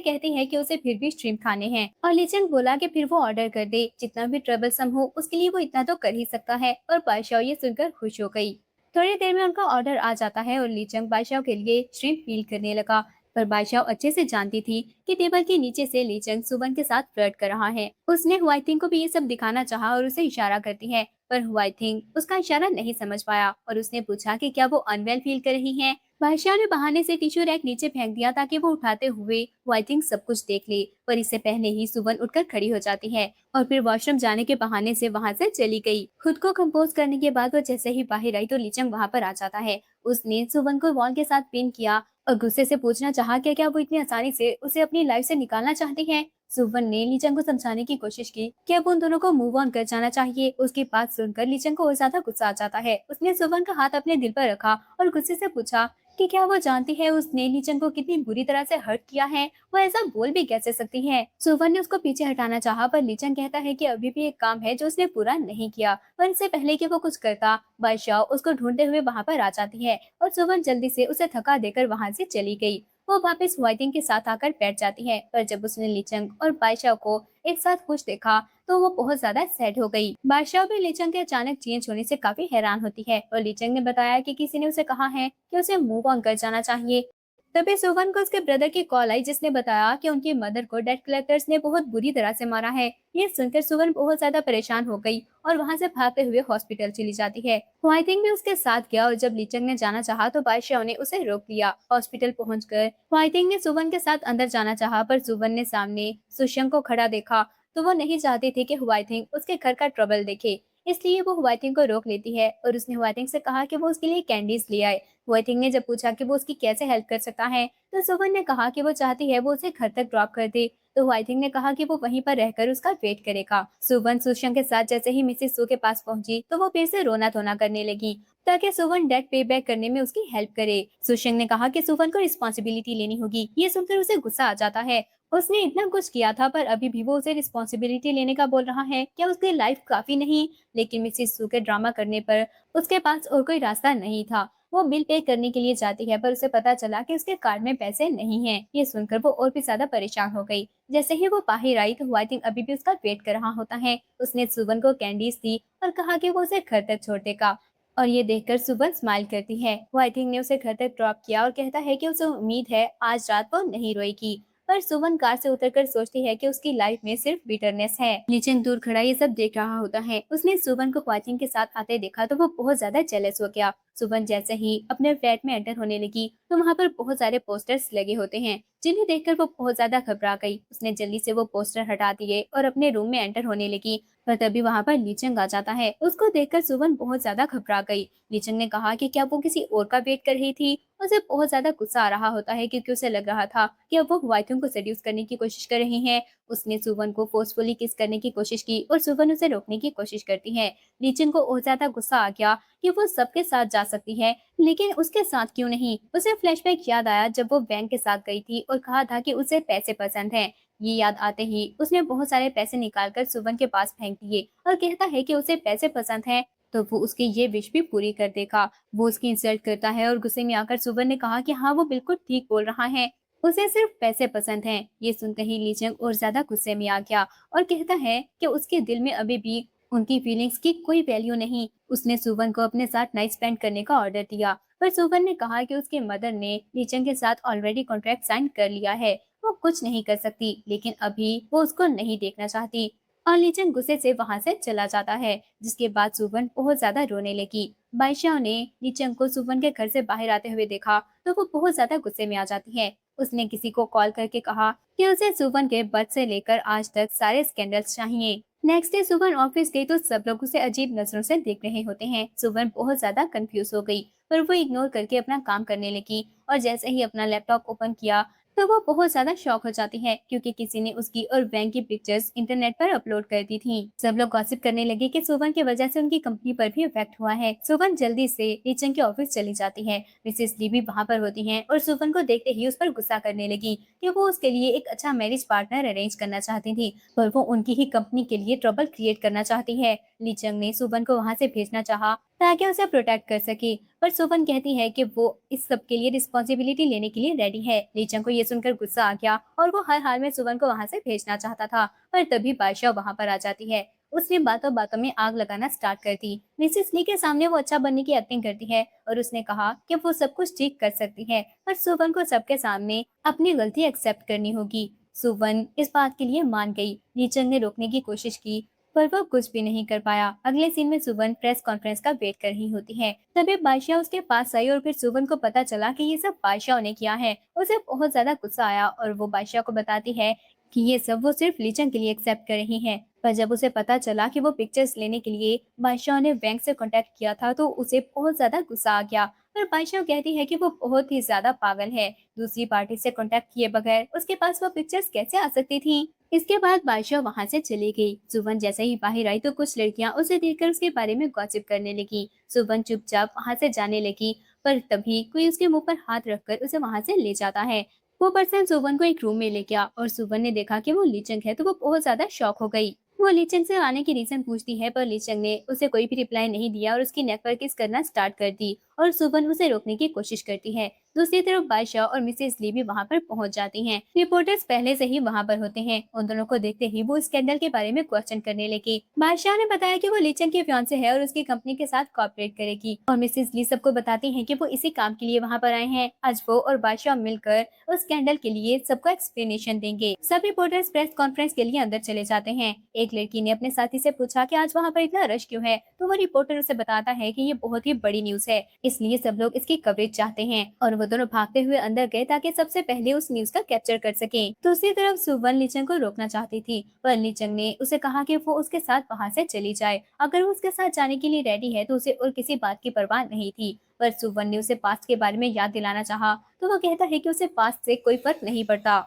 कहती है कि उसे फिर भी श्रिम्प खाने हैं और लीचंग बोला कि फिर वो ऑर्डर कर दे, जितना भी ट्रबलसम हो उसके लिए वो इतना तो कर ही सकता है। और बादशाह ये सुनकर खुश हो गई। थोड़ी देर में उनका ऑर्डर आ जाता है और लीचंग बादशाह के लिए श्रिम्प पील करने लगा। पर बादशाह अच्छे से जानती थी कि टेबल के नीचे से लीचंग सुवन के साथ फ्लर्ट कर रहा है। उसने हुआइथिंग को भी ये सब दिखाना चाहा और उसे इशारा करती है, पर हुआइथिंग उसका इशारा नहीं समझ पाया और उसने पूछा कि क्या वो अनवेल फील कर रही है। बादशाह ने बहाने से टिश्यू रैक नीचे फेंक दिया ताकि वो उठाते हुए हुआइथिंग सब कुछ देख ले, पर इससे पहले ही सुवन उठकर खड़ी हो जाती है और फिर वॉशरूम जाने के बहाने से वहां से चली गई। खुद को कंपोज करने के बाद वो जैसे ही बाहर आई तो लीचंग वहां पर आ जाता है। उसने सुवन को वॉल के साथ पिन किया और गुस्से से पूछना चाहा कि क्या वो इतनी आसानी से उसे अपनी लाइफ से निकालना चाहती है। सुवन ने लीचंग को समझाने की कोशिश की कि अब उन दोनों को मूव ऑन कर जाना चाहिए। उसकी बात सुनकर लीचंग को और ज्यादा गुस्सा आ जाता है। उसने सुवन का हाथ अपने दिल पर रखा और गुस्से से पूछा कि क्या वो जानती है उसने लीचंग को कितनी बुरी तरह से हर्ट किया है। वो ऐसा बोल भी कैसे सकती है। सुवन ने उसको पीछे हटाना चाहा, पर लीचंग कहता है कि अभी भी एक काम है जो उसने पूरा नहीं किया। पर इससे पहले कि वो कुछ करता, बादशाह उसको ढूंढते हुए वहां पर आ जाती है और सुवन जल्दी से उसे थका देकर वहां से चली गई। वो वापस हुआइटिंग के साथ आकर बैठ जाती है, पर जब उसने लीचंग और बादशाह को एक साथ खुश देखा तो वो बहुत ज्यादा सैड हो गई। बादशाह भी लीचंग के अचानक चेंज होने से काफी हैरान होती है और लीचंग ने बताया कि किसी ने उसे कहा है कि उसे मूव ऑन कर जाना चाहिए। तभी सुवन को उसके ब्रदर की कॉल आई, जिसने बताया कि उनकी मदर को डेट कलेक्टर्स ने बहुत बुरी तरह से मारा है। ये सुनकर सुवन बहुत ज्यादा परेशान हो गई और वहां से भागते हुए हॉस्पिटल चली जाती है। हुआइटिंग भी उसके साथ गया और जब लीचंग ने जाना चाहा तो बादशाह ने उसे रोक लिया। हॉस्पिटल पहुंचकर हुआइटिंग ने सुवन के साथ अंदर जाना चाहा, पर सुवन ने सामने सुशंग को खड़ा देखा तो वो नहीं चाहती थी कि हुआइटिंग उसके घर का ट्रबल देखे। इसलिए वो हुआइटिंग को रोक लेती है और उसने हुआइटिंग से कहा कि वो उसके लिए कैंडीज ले आए। हुआइटिंग ने जब पूछा कि वो उसकी कैसे हेल्प कर सकता है तो सुवन ने कहा कि वो चाहती है वो उसे घर तक ड्रॉप कर दे। तो हुआइटिंग ने कहा कि वो वहीं पर रहकर उसका वेट करेगा। सुवन सुशंग के साथ जैसे ही मिसेस सू के पास पहुंची तो वो फिर से रोना धोना करने लगी ताकि सुवन डेट पे बैक करने में उसकी हेल्प करे। सुशंग ने कहा कि सुवन को रिस्पॉन्सिबिलिटी लेनी होगी। ये सुनकर उसे गुस्सा आ जाता है। उसने इतना कुछ किया था पर अभी भी वो उसे रिस्पॉन्सिबिलिटी लेने का बोल रहा है। क्या उसकी लाइफ काफी नहीं? लेकिन मिसेस सू के ड्रामा करने पर उसके पास और कोई रास्ता नहीं था। वो बिल पे करने के लिए जाती है, पर उसे पता चला कि उसके कार्ड में पैसे नहीं हैं। ये सुनकर वो और भी ज्यादा परेशान हो गई। जैसे ही वो बाहर आई तो हुआइटिंग अभी भी उसका वेट कर रहा होता है। उसने सुवन को कैंडीज दी और कहा कि वो उसे घर तक छोड़ देगा। और ये देखकर सुवन स्माइल करती है। हुआइटिंग ने उसे घर तक ड्रॉप किया और कहता है कि उसे उम्मीद है आज रात वो नहीं रोएगी। पर सुवन कार से उतरकर सोचती है कि उसकी लाइफ में सिर्फ बिटरनेस है। लीचेंग दूर खड़ा ये सब देख रहा होता है। उसने सुवन को हुआइटिंग के साथ आते देखा तो वो बहुत ज्यादा जेलस हो गया। सुवन जैसे ही अपने फ्लैट में एंटर होने लगी तो वहाँ पर बहुत सारे पोस्टर्स लगे होते हैं, जिन्हें देखकर वो बहुत ज्यादा घबरा गई। उसने जल्दी से वो पोस्टर हटा दिए और अपने रूम में एंटर होने लगी, पर तभी वहाँ पर लीचंग आ जाता है। उसको देखकर सुवन बहुत ज्यादा घबरा गई। लीचंग ने कहा कि क्या वो किसी और का वेट कर रही थी। उसे बहुत ज्यादा गुस्सा आ रहा होता है क्योंकि उसे लग रहा था कि अब वो हुआइटिंग को सेड्यूस करने की कोशिश कर रही है। उसने सुवन को फोर्सफुली किस करने की कोशिश की और सुवन उसे रोकने की कोशिश करती है। लीचंग को और ज्यादा गुस्सा आ गया कि वो सबके साथ जा सकती है, लेकिन उसके साथ क्यों नहीं। उसे फ्लैशबैक याद आया जब वो बैंक के साथ गई थी और कहा था कि उसे पैसे पसंद हैं। ये याद आते ही उसने बहुत सारे पैसे निकालकर सुवन के पास फेंक दिए और कहता है कि उसे पैसे पसंद हैं तो वो उसकी ये विश भी पूरी कर देगा। वो उसकी इंसल्ट करता है और गुस्से में आकर सुवन ने कहा कि हाँ वो बिल्कुल ठीक बोल रहा है, उसे सिर्फ पैसे पसंद हैं। ये सुनते ही लीचंग और ज्यादा गुस्से में आ गया और कहता है कि उसके दिल में अभी भी उनकी फीलिंग्स की कोई वैल्यू नहीं। उसने सुवन को अपने साथ नाइट स्पेंड करने का ऑर्डर दिया, पर सुवन ने कहा कि उसके मदर ने लीचंग के साथ ऑलरेडी कॉन्ट्रैक्ट साइन कर लिया है, वो कुछ नहीं कर सकती। लेकिन अभी वो उसको नहीं देखना चाहती और लीचंग गुस्से से वहां से चला जाता है, जिसके बाद सुवन बहुत ज्यादा रोने लगी। बादशाह ने लीचंग को सुवन के घर से बाहर आते हुए देखा तो वो बहुत ज्यादा गुस्से में आ जाती है। उसने किसी को कॉल करके कहा कि उसे सुवन के बर्थ से लेकर आज तक सारे स्कैंडल्स चाहिए। नेक्स्ट डे सुवन ऑफिस गई तो सब लोग उसे अजीब नजरों से देख रहे होते हैं। सुवन बहुत ज्यादा कंफ्यूज हो गई, पर वो इग्नोर करके अपना काम करने लगी और जैसे ही अपना लैपटॉप ओपन किया तो वो बहुत ज्यादा शॉक हो जाती है क्योंकि किसी ने उसकी और बैंक की पिक्चर्स इंटरनेट पर अपलोड कर दी थी। सब लोग गॉसिप करने लगे कि सुवन की वजह से उनकी कंपनी पर भी इफेक्ट हुआ है। सुवन जल्दी से लीचंग के ऑफिस चली जाती है। मिसेस ली भी वहाँ पर होती हैं और सुवन को देखते ही उस पर गुस्सा करने लगी कि वो उसके लिए एक अच्छा मैरिज पार्टनर अरेंज करना चाहती थी, पर वो उनकी ही कंपनी के लिए ट्रबल क्रिएट करना चाहती है। लीचंग ने सुवन को वहाँ से भेजना चाहा ताकि उसे प्रोटेक्ट कर सके, पर सोफन कहती है कि वो इस सब के लिए रिस्पॉन्सिबिलिटी लेने के लिए रेडी है। लीचंग को ये सुनकर गुस्सा आ गया और वो हर हाल में सुवन को वहाँ से भेजना चाहता था, पर तभी बादशाह वहाँ पर आ जाती है। उसने बातों बातों में आग लगाना स्टार्ट कर दी। मिसेस ली के सामने वो अच्छा बनने की एक्टिंग करती है और उसने कहा कि वो सब कुछ ठीक कर सकती है, पर सुवन को सबके सामने अपनी गलती एक्सेप्ट करनी होगी। सुवन इस बात के लिए मान गई। लीचंग ने रोकने की कोशिश की, पर वो कुछ भी नहीं कर पाया। अगले सीन में सुवन प्रेस कॉन्फ्रेंस का वेट कर रही होती है। तभी बादशाह उसके पास आई और फिर सुवन को पता चला कि ये सब बादशाह ने किया है। उसे बहुत ज्यादा गुस्सा आया और वो बादशाह को बताती है कि ये सब वो सिर्फ लीचन के लिए एक्सेप्ट कर रही है। पर जब उसे पता चला कि वो पिक्चर्स लेने के लिए बादशाह ने बैंक से कांटेक्ट किया था तो उसे बहुत ज्यादा गुस्सा आ गया। पर बादशाह कहती है कि वो बहुत ही ज्यादा पागल है। दूसरी पार्टी से कांटेक्ट किए बगैर उसके पास वो पिक्चर्स कैसे आ सकती थी। इसके बाद बादशाह वहां से चली गई। सुवन जैसे ही बाहर आई तो कुछ लड़कियां उसे देखकर उसके बारे में गॉसिप करने लगी। सुवन चुपचाप वहां से जाने लगी, पर तभी कोई उसके मुंह पर हाथ रखकर उसे वहां से ले जाता है। वो पर्सन सुवन को एक रूम में ले गया और सुवन ने देखा कि वो लीचंग है तो वो बहुत ज्यादा शॉक हो गई। वो लीचंग से आने की रीजन पूछती है, पर लीचंग ने उसे कोई भी रिप्लाई नहीं दिया और उसकी नेक पर किस करना स्टार्ट कर दी और सुवन उसे रोकने की कोशिश करती है। दूसरी तरफ बादशाह और मिसेस ली भी वहां पर पहुंच जाती हैं। रिपोर्टर्स पहले से ही वहां पर होते हैं। उन दोनों को देखते ही वो स्कैंडल के बारे में क्वेश्चन करने लगे। बादशाह ने बताया कि वो लीचंग के फियांसे है और उसकी कंपनी के साथ कॉर्पोरेट करेगी, और मिसेस ली सबको बताती हैं कि वो इसी काम के लिए वहां पर आए हैं। आज वो और बादशाह मिलकर उस स्कैंडल के लिए सबको एक्सप्लेनेशन देंगे। सब रिपोर्टर्स प्रेस कॉन्फ्रेंस के लिए अंदर चले जाते हैं। एक लड़की ने अपने साथी से पूछा कि आज वहाँ पर इतना रश क्यों है, तो वो रिपोर्टर उसे बताता है कि ये बहुत ही बड़ी न्यूज है, इसलिए सब लोग इसकी कवरेज चाहते हैं, और वो दोनों भागते हुए अंदर गए ताकि सबसे पहले उस न्यूज का कैप्चर कर सके। दूसरी तरफ सुवन लीचंग को रोकना चाहती थी, पर लीचंग ने उसे कहा कि वो उसके साथ वहाँ से चली जाए। अगर वो उसके साथ जाने के लिए रेडी है तो उसे और किसी बात की परवाह नहीं थी। पर सुवन ने उसे पास्ट के बारे में याद दिलाना चाहा, तो वो कहता है कि उसे पास्ट से कोई फर्क नहीं पड़ता।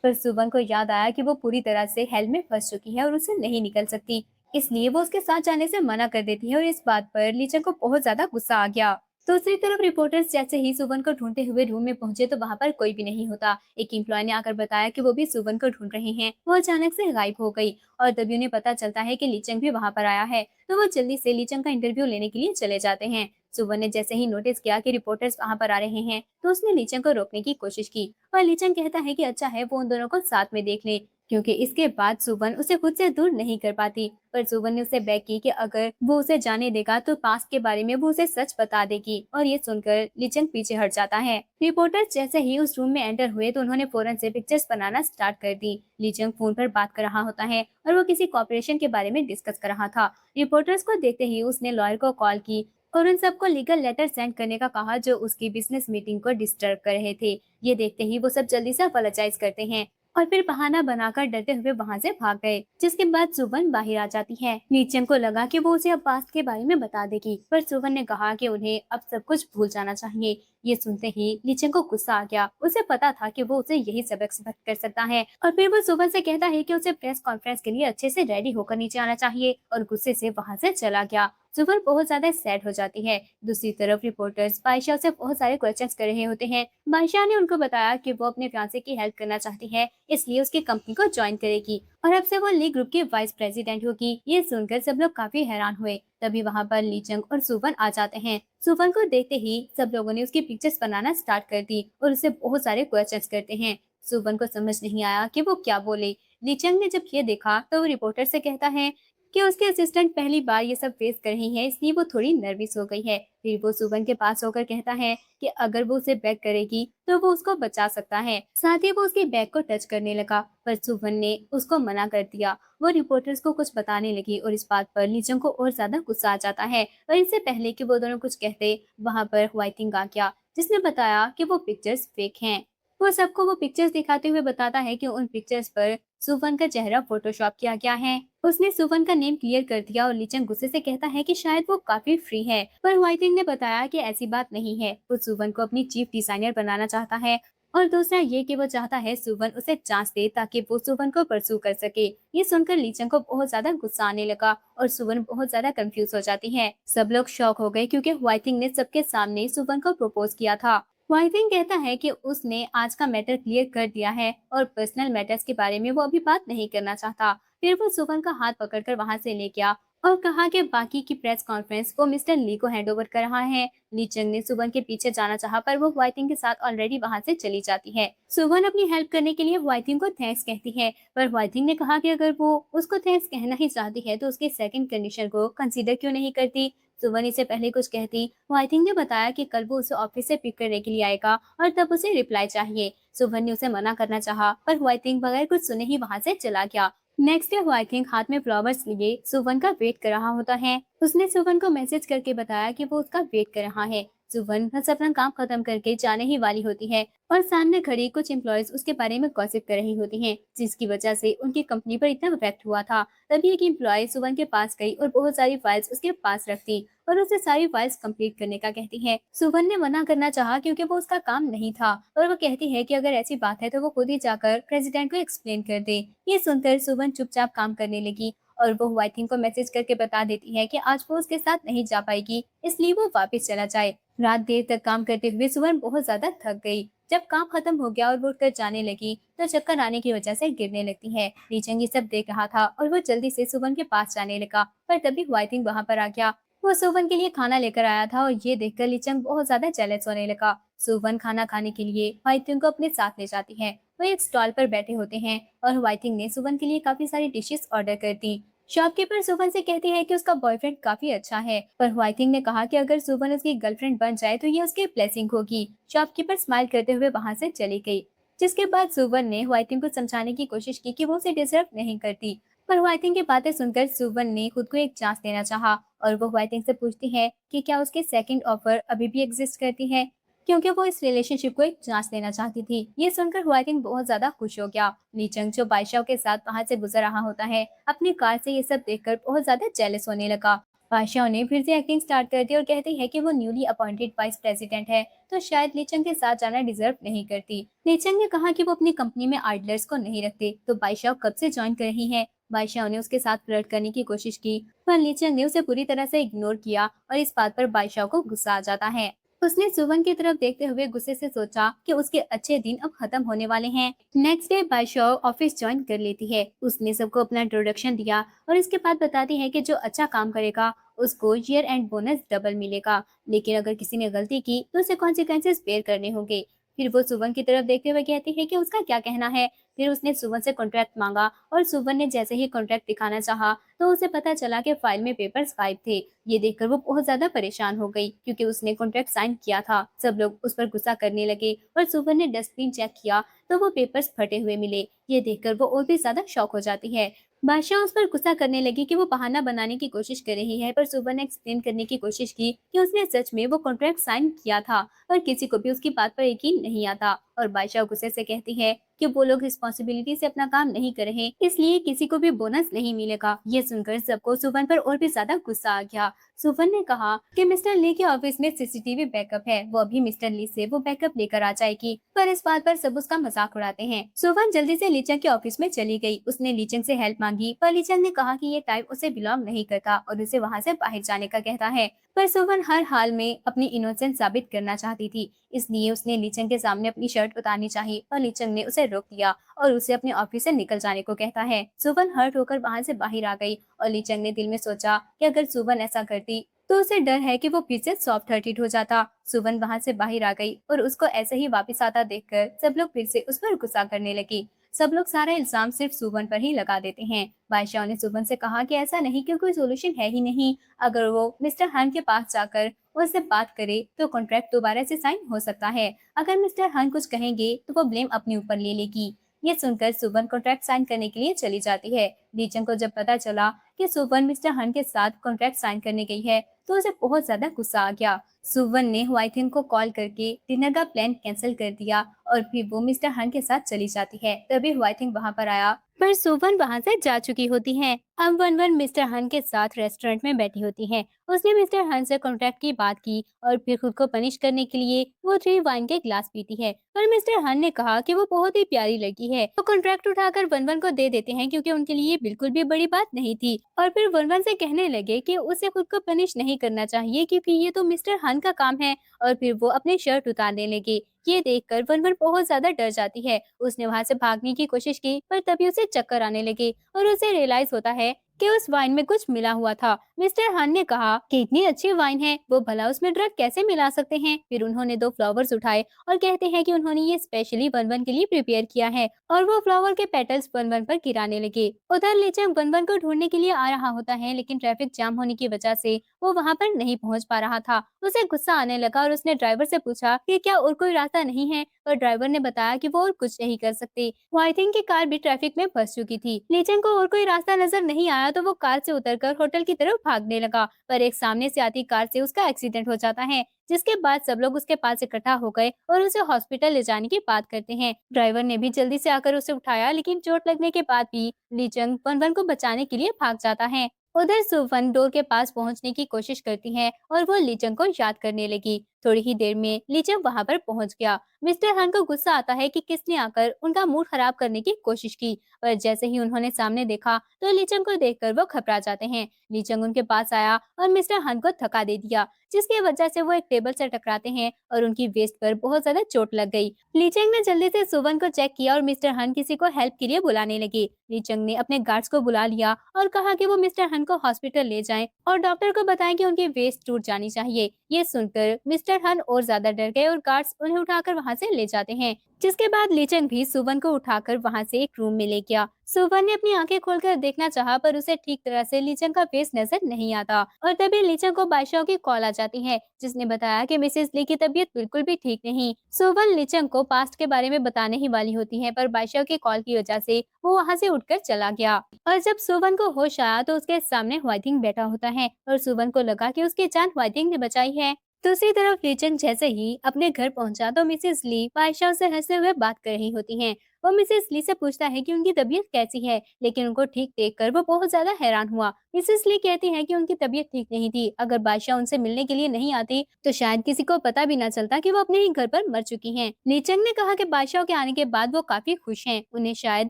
पर सुवन को याद आया कि वो पूरी तरह से हेल में फंस चुकी है और उससे नहीं निकल सकती, इसलिए वो उसके साथ जाने से मना कर देती है और इस बात पर लीचंग को बहुत ज्यादा गुस्सा आ गया। दूसरी तरफ रिपोर्टर्स जैसे ही सुवन को ढूंढते हुए रूम में पहुंचे तो वहां पर कोई भी नहीं होता। एक एम्प्लॉय ने आकर बताया कि वो भी सुवन को ढूंढ रहे हैं। वो अचानक से गायब हो गई और तभी उन्हें पता चलता है कि लीचंग भी वहां पर आया है, तो वो जल्दी से लीचंग का इंटरव्यू लेने के लिए चले जाते हैं। सुवन ने जैसे ही नोटिस किया कि रिपोर्टर्स वहां पर आ रहे हैं तो उसने लीचंग को रोकने की कोशिश की, पर लीचंग कहता है कि अच्छा है वो उन दोनों को साथ में देख ले, क्योंकि इसके बाद सुवन उसे खुद से दूर नहीं कर पाती। पर सुवन ने उसे बेग की कि अगर वो उसे जाने देगा तो पास्ट के बारे में वो उसे सच बता देगी, और ये सुनकर लीचंग पीछे हट जाता है। रिपोर्टर्स जैसे ही उस रूम में एंटर हुए तो उन्होंने फौरन से पिक्चर्स बनाना स्टार्ट कर दी। लीचंग फोन पर बात कर रहा होता है और वो किसी कॉर्पोरेशन के बारे में डिस्कस कर रहा था। रिपोर्टर्स को देखते ही उसने लॉयर को कॉल की और उन सबको लीगल लेटर सेंड करने का कहा जो उसकी बिजनेस मीटिंग को डिस्टर्ब कर रहे थे। ये देखते ही वो सब जल्दी से अपोलोजाइज करते हैं और फिर बहाना बनाकर डरते हुए वहां से भाग गए, जिसके बाद सुवन बाहर आ जाती है। लीचंग को लगा कि वो उसे अब पास्ट के बारे में बता देगी, पर सुवन ने कहा कि उन्हें अब सब कुछ भूल जाना चाहिए। ये सुनते ही लीचंग को गुस्सा आ गया। उसे पता था कि वो उसे यही सबक एक्सपेक्ट कर सकता है, और फिर वो सुवन से कहता है कि उसे प्रेस कॉन्फ्रेंस के लिए अच्छे से रेडी होकर नीचे आना चाहिए, और गुस्से से वहां से चला गया। सुवन बहुत ज्यादा सैड हो जाती है। दूसरी तरफ रिपोर्टर्स बादशाह से बहुत सारे क्वेश्चंस कर रहे होते हैं। बादशाह ने उनको बताया कि वो अपने फियांसे की हेल्प करना चाहती है, इसलिए उसकी कंपनी को ज्वाइन करेगी और अब से वो ली ग्रुप की वाइस प्रेसिडेंट होगी। ये सुनकर सब लोग काफी हैरान हुए। तभी वहाँ पर लीचंग और सुवन आ जाते हैं। सुवन को देखते ही सब लोगों ने उसकी पिक्चर्स बनाना स्टार्ट कर दी और उससे बहुत सारे क्वेश्चंस करते हैं। सुवन को समझ नहीं आया कि वो क्या बोले। लीचंग ने जब ये देखा तो वो रिपोर्टर से कहता है कि उसके असिस्टेंट पहली बार ये सब फेस कर रही है, इसलिए वो थोड़ी नर्वस हो गई है। फिर वो सुवन के पास होकर कहता है कि अगर वो उसे बैग करेगी तो वो उसको बचा सकता है। साथ ही वो उसके बैग को टच करने लगा, पर सुवन ने उसको मना कर दिया। वो रिपोर्टर्स को कुछ बताने लगी और इस बात पर लीचंग को और ज्यादा गुस्सा आ जाता है। और इससे पहले कि वो दोनों कुछ कहते, वहाँ पर व्हाइटिंग आ गया, जिसने बताया कि वो पिक्चर्स फेक हैं। वो सबको वो पिक्चर्स दिखाते हुए बताता है कि उन पिक्चर्स पर सुवन का चेहरा फोटोशॉप किया गया है। उसने सुवन का नेम क्लियर कर दिया और लीचंग गुस्से से कहता है कि शायद वो काफी फ्री है, पर व्हाइटिंग ने बताया कि ऐसी बात नहीं है। वो सुवन को अपनी चीफ डिजाइनर बनाना चाहता है और दूसरा ये कि वो चाहता है सुवन उसे चांस दे ताकि वो सुवन को परसू कर सके। ये सुनकर लीचंग को बहुत ज्यादा गुस्सा आने लगा और सुवन बहुत ज्यादा कंफ्यूज हो जाती है। सब लोग शॉक हो गए क्योंकि व्हाइटिंग ने सबके सामने सुवन को प्रपोज किया था। व्हाइटिंग कहता है कि उसने आज का मैटर क्लियर कर दिया है और पर्सनल मैटर्स के बारे में वो अभी बात नहीं करना चाहता। फिर वो सुवन का हाथ पकड़कर वहां से ले गया और कहा कि बाकी की प्रेस कॉन्फ्रेंस वो मिस्टर ली को हैंडओवर कर रहा है। ली चंग ने सुवन के पीछे जाना चाहा पर वो व्हाइटिंग के साथ ऑलरेडी वहां से चली जाती है। सुवन अपनी हेल्प करने के लिए व्हाइटिंग को थैंक्स कहती है पर व्हाइटिंग ने कहा कि अगर वो उसको थैंक्स कहना ही चाहती है तो उसके सेकंड कंडीशन को कंसीडर क्यों नहीं करती। सुवन इससे पहले कुछ कहती, व्हाइटिंग ने बताया कि कल वो उसे ऑफिस से पिक करने के लिए आएगा और तब उसे रिप्लाई चाहिए। सुवन ने उसे मना करना चाहा पर व्हाइटिंग बगैर कुछ सुने ही वहां से चला गया। नेक्स्ट डे व्हाइटिंग हाथ में फ्लावर्स लिए सुवन का वेट कर रहा होता है। उसने सुवन को मैसेज करके बताया कि वो उसका वेट कर रहा है। सुवन बस अपना काम खत्म करके जाने ही वाली होती है और सामने खड़ी कुछ एम्प्लॉयज उसके बारे में गॉसिप कर रही होती हैं, जिसकी वजह से उनकी कंपनी पर इतना इफेक्ट हुआ था। तभी एक एम्प्लॉय सुवन के पास गई और बहुत सारी फाइल्स उसके पास रख दी और उसे सारी फाइल्स कंप्लीट करने का कहती है। सुवन ने मना करना चाहा क्योंकि वो उसका काम नहीं था और वो कहती है कि अगर ऐसी बात है तो वो खुद ही जाकर प्रेसिडेंट को एक्सप्लेन कर दे। ये सुनकर सुवन चुपचाप काम करने लगी और वो व्हाइटिंग को मैसेज करके बता देती है कि आज वो उसके साथ नहीं जा पाएगी, इसलिए वो वापस चला जाए। रात देर तक काम करते हुए सुवन बहुत ज्यादा थक गई। जब काम खत्म हो गया और वो उठकर जाने लगी तो चक्कर आने की वजह से गिरने लगती है। लीचंग ये सब देख रहा था और वो जल्दी से सुवन के पास जाने लगा पर तभी व्हाइटिंग वहां पर आ गया। वो सुवन के लिए खाना लेकर आया था और ये देखकर लीचंग बहुत ज्यादा जेलस होने लगा। सुवन खाना खाने के लिए व्हाइटिंग को अपने साथ ले जाती है। वो एक स्टॉल पर बैठे होते हैं और व्हाइटिंग ने सुवन के लिए काफी सारी डिशेस ऑर्डर कर दी। शॉपकीपर सुवन से कहती है कि उसका बॉयफ्रेंड काफी अच्छा है पर व्हाइटिंग ने कहा कि अगर सुवन उसकी गर्लफ्रेंड बन जाए तो ये उसकी ब्लेसिंग होगी। शॉपकीपर स्माइल करते हुए वहां से चली गई, जिसके बाद सुवन ने व्हाइटिंग को समझाने की कोशिश की कि वो उसे डिजर्व नहीं करती। पर व्हाइटिंग की बातें सुनकर सुवन ने खुद को एक चांस देना चाहा और वो व्हाइटिंग से पूछती है कि क्या उसकी सेकंड ऑफर अभी भी एग्जिस्ट करती है, क्योंकि वो इस रिलेशनशिप को एक चांस देना चाहती थी। ये सुनकर व्हाइटिंग बहुत ज्यादा खुश हो गया। लीचंग जो बादशाह के साथ वहां से गुजर रहा होता है अपनी कार से ये सब देखकर बहुत ज्यादा जेलस होने लगा। बादशाह ने फिर से एक्टिंग स्टार्ट कर दी और कहती है कि वो न्यूली अपॉइंटेड वाइस प्रेसिडेंट है तो शायद लीचंग के साथ जाना डिजर्व नहीं करती। लीचंग ने कहा कि वो अपनी कंपनी में आइडलर्स को नहीं रखते तो बादशाह कब से ज्वाइन कर रही है। बादशाह ने उसके साथ फ्लर्ट करने की कोशिश की पर लीचंग ने उसे पूरी तरह से इग्नोर किया और इस बात पर बादशाह को गुस्सा आ जाता है। उसने सुवन की तरफ देखते हुए गुस्से से सोचा कि उसके अच्छे दिन अब खत्म होने वाले हैं। नेक्स्ट डे बादशाह ऑफिस ज्वाइन कर लेती है। उसने सबको अपना इंट्रोडक्शन दिया और इसके बाद बताती है कि जो अच्छा काम करेगा उसको ईयर एंड बोनस डबल मिलेगा, लेकिन अगर किसी ने गलती की तो उसे कॉन्सिक्वेंसेस बेयर करने होंगे। फिर वो सुवन की तरफ देखते हुए कहती है कि उसका क्या कहना है। फिर उसने सुवन से कॉन्ट्रैक्ट मांगा और सुवन ने जैसे ही कॉन्ट्रैक्ट दिखाना चाहा तो उसे पता चला कि फाइल में पेपर्स गायब थे। ये देखकर वो बहुत ज्यादा परेशान हो गई क्योंकि उसने कॉन्ट्रैक्ट साइन किया था। सब लोग उस पर गुस्सा करने लगे और सुवन ने डस्टबिन चेक किया तो वो पेपर्स फटे हुए मिले। ये देखकर वो और भी ज्यादा शॉक हो जाती है। बादशाह उस पर गुस्सा करने लगी कि वो बहाना बनाने की कोशिश कर रही है पर सुवन ने एक्सप्लेन करने की कोशिश की कि उसने सच में वो कॉन्ट्रैक्ट साइन किया था पर किसी को भी उसकी बात पर यकीन नहीं आता। और बादशाह गुस्से से कहती है कि वो लोग रिस्पॉन्सिबिलिटी से अपना काम नहीं कर रहे इसलिए किसी को भी बोनस नहीं मिलेगा। ये सुनकर सबको सुवन पर और भी ज्यादा गुस्सा आ गया। सुवन ने कहा कि मिस्टर ली के ऑफिस में सीसीटीवी बैकअप है, वो अभी मिस्टर ली से वो बैकअप लेकर आ जाएगी। पर इस बात पर सब उसका मजाक उड़ाते हैं। सुवन जल्दी से लीचंग के ऑफिस में चली गई। उसने लीचंग से हेल्प मांगी पर लीचंग ने कहा कि ये टाइप उसे बिलोंग नहीं करता और उसे वहाँ से बाहर जाने का कहता है। पर सुवन हर हाल में अपनी इनोसेंस साबित करना चाहती थी, इसलिए उसने लीचंग के सामने अपनी शर्ट उतारनी चाहिए और लीचंग ने उसे रोक दिया और उसे अपने ऑफिस से निकल जाने को कहता है। सुवन हर्ट होकर वहां से बाहर आ गई और लीचंग ने दिल में सोचा कि अगर सुवन ऐसा करती तो उसे डर है कि वो फिर से सॉफ्ट हार्टेड हो जाता। सुवन वहां से बाहर आ गई और उसको ऐसे ही वापस आता देखकर सब लोग फिर से उस पर गुस्सा करने लगे। सब लोग सारा इल्जाम सिर्फ सुवन पर ही लगा देते हैं। बादशाह ने सुवन से कहा कि ऐसा नहीं कि कोई सोल्यूशन है ही नहीं। अगर वो मिस्टर हन के पास जाकर उससे बात करे तो कॉन्ट्रैक्ट दोबारा से साइन हो सकता है। अगर मिस्टर हन कुछ कहेंगे तो वो ब्लेम अपने ऊपर ले लेगी। ये सुनकर सुवन कॉन्ट्रैक्ट साइन करने के लिए चली जाती है। लीचंग को जब पता चला कि सुवन मिस्टर हन के साथ कॉन्ट्रैक्ट साइन करने गई है तो उसे बहुत ज्यादा गुस्सा आ गया। सुवन ने व्हाइटिंग को कॉल करके डिनर का प्लान कैंसिल कर दिया और फिर वो मिस्टर हन के साथ चली जाती है। तभी व्हाइटिंग वहां पर आया पर सुवन वहां से जा चुकी होती है। अब वन वन मिस्टर हन के साथ रेस्टोरेंट में बैठी होती है उसने मिस्टर हन से कॉन्ट्रैक्ट की बात की और फिर खुद को पनिश करने के लिए वो 3 वाइन के ग्लास पीती है। पर मिस्टर हन ने कहा कि वो बहुत ही प्यारी लड़की है। वो कॉन्ट्रैक्ट उठाकर वन वन को दे देते हैं क्योंकि उनके लिए बिल्कुल भी बड़ी बात नहीं थी। और फिर वन वन से कहने लगे कि उसे खुद को पनिश नहीं करना चाहिए क्योंकि ये तो मिस्टर हन का काम है। और फिर वो अपनी शर्ट उतारने लगे। ये देखकर वन वन बहुत ज्यादा डर जाती है। उसने वहां से भागने की कोशिश की पर तभी उसे चक्कर आने लगे और उसे रियलाइज होता है कि उस वाइन में कुछ मिला हुआ था। मिस्टर हन ने कहा कि इतनी अच्छी वाइन है, वो भला उसमें ड्रग कैसे मिला सकते हैं। फिर उन्होंने 2 फ्लावर्स उठाए और कहते हैं कि उन्होंने ये स्पेशली वन वन के लिए प्रिपेयर किया है और वो फ्लावर के पेटल्स वन वन पर गिराने लगे। उधर लिचक वन वन को ढूंढने के लिए आ रहा होता है लेकिन ट्रैफिक जाम होने की वजह से वो वहाँ पर नहीं पहुँच पा रहा था। उसे गुस्सा आने लगा और उसने ड्राइवर से पूछा कि क्या और कोई रास्ता नहीं है, और ड्राइवर ने बताया कि वो और कुछ नहीं कर सकते। वाइथिंग की कार भी ट्रैफिक में फंस चुकी थी। लीचन को और कोई रास्ता नजर नहीं आया तो वो कार से उतरकर होटल की तरफ भागने लगा, पर एक सामने से आती कार से उसका एक्सीडेंट हो जाता है, जिसके बाद सब लोग उसके पास इकट्ठा हो गए और उसे हॉस्पिटल ले जाने की बात करते हैं। ड्राइवर ने भी जल्दी से आकर उसे उठाया लेकिन चोट लगने के बाद भी लीचंग वन वन को बचाने के लिए भाग जाता है। उधर सुवन डोर के पास पहुंचने की कोशिश करती है और वो लीचंग को याद करने लगी। थोड़ी ही देर में लीचंग वहां पर पहुंच गया। मिस्टर हन को गुस्सा आता है कि किसने आकर उनका मूड खराब करने की कोशिश की, पर जैसे ही उन्होंने सामने देखा तो लीचंग को देखकर वो घबरा जाते हैं। लीचंग उनके पास आया और मिस्टर हन को थका दे दिया, जिसकी वजह से वो एक टेबल से टकराते हैं और उनकी वेस्ट पर बहुत ज्यादा चोट लग गई। लीचंग ने जल्दी से सुवन को चेक किया और मिस्टर हन किसी को हेल्प के लिए बुलाने लगे। लीचंग ने अपने गार्ड्स को बुला लिया और कहा कि वो मिस्टर हन को हॉस्पिटल ले जाएं और डॉक्टर को बताएं कि उनकी वेस्ट टूट जानी चाहिए। ये सुनकर मिस्टर हन और ज्यादा डर गए और गार्ड्स उन्हें उठाकर वहां से ले जाते हैं, जिसके बाद लीचंग भी सुवन को उठाकर वहां से एक रूम में ले गया। सुवन ने अपनी आंखें खोलकर देखना चाहा पर उसे ठीक तरह से लीचंग का फेस नजर नहीं आता और तभी लीचंग को बादशाह की कॉल आ जाती है, जिसने बताया कि मिसेस ली की तबीयत बिल्कुल भी ठीक नहीं। सुवन लीचंग को पास्ट के बारे में बताने ही वाली होती है पर बादशाह की कॉल की वजह से वो वहां से उठकर चला गया। और जब सुवन को होश आया तो उसके सामने ह्वाइटिंग बैठा होता है और सुवन को लगा कि उसकी जान ह्वाइटिंग ने बचाई है। दूसरी तरफ लीचंग जैसे ही अपने घर पहुंचा तो मिसेस ली बादशाह से हंसते हुए बात कर रही होती हैं। वो मिसेस ली से पूछता है कि उनकी तबीयत कैसी है, लेकिन उनको ठीक देखकर वो बहुत ज्यादा हैरान हुआ। मिसेस ली कहती है कि उनकी तबीयत ठीक नहीं थी, अगर बादशाह उनसे मिलने के लिए नहीं आती तो शायद किसी को पता भी ना चलता कि वो अपने ही घर पर मर चुकी हैं। लीचंग ने कहा कि बादशाह के आने के बाद वो काफी खुश हैं, उन्हें शायद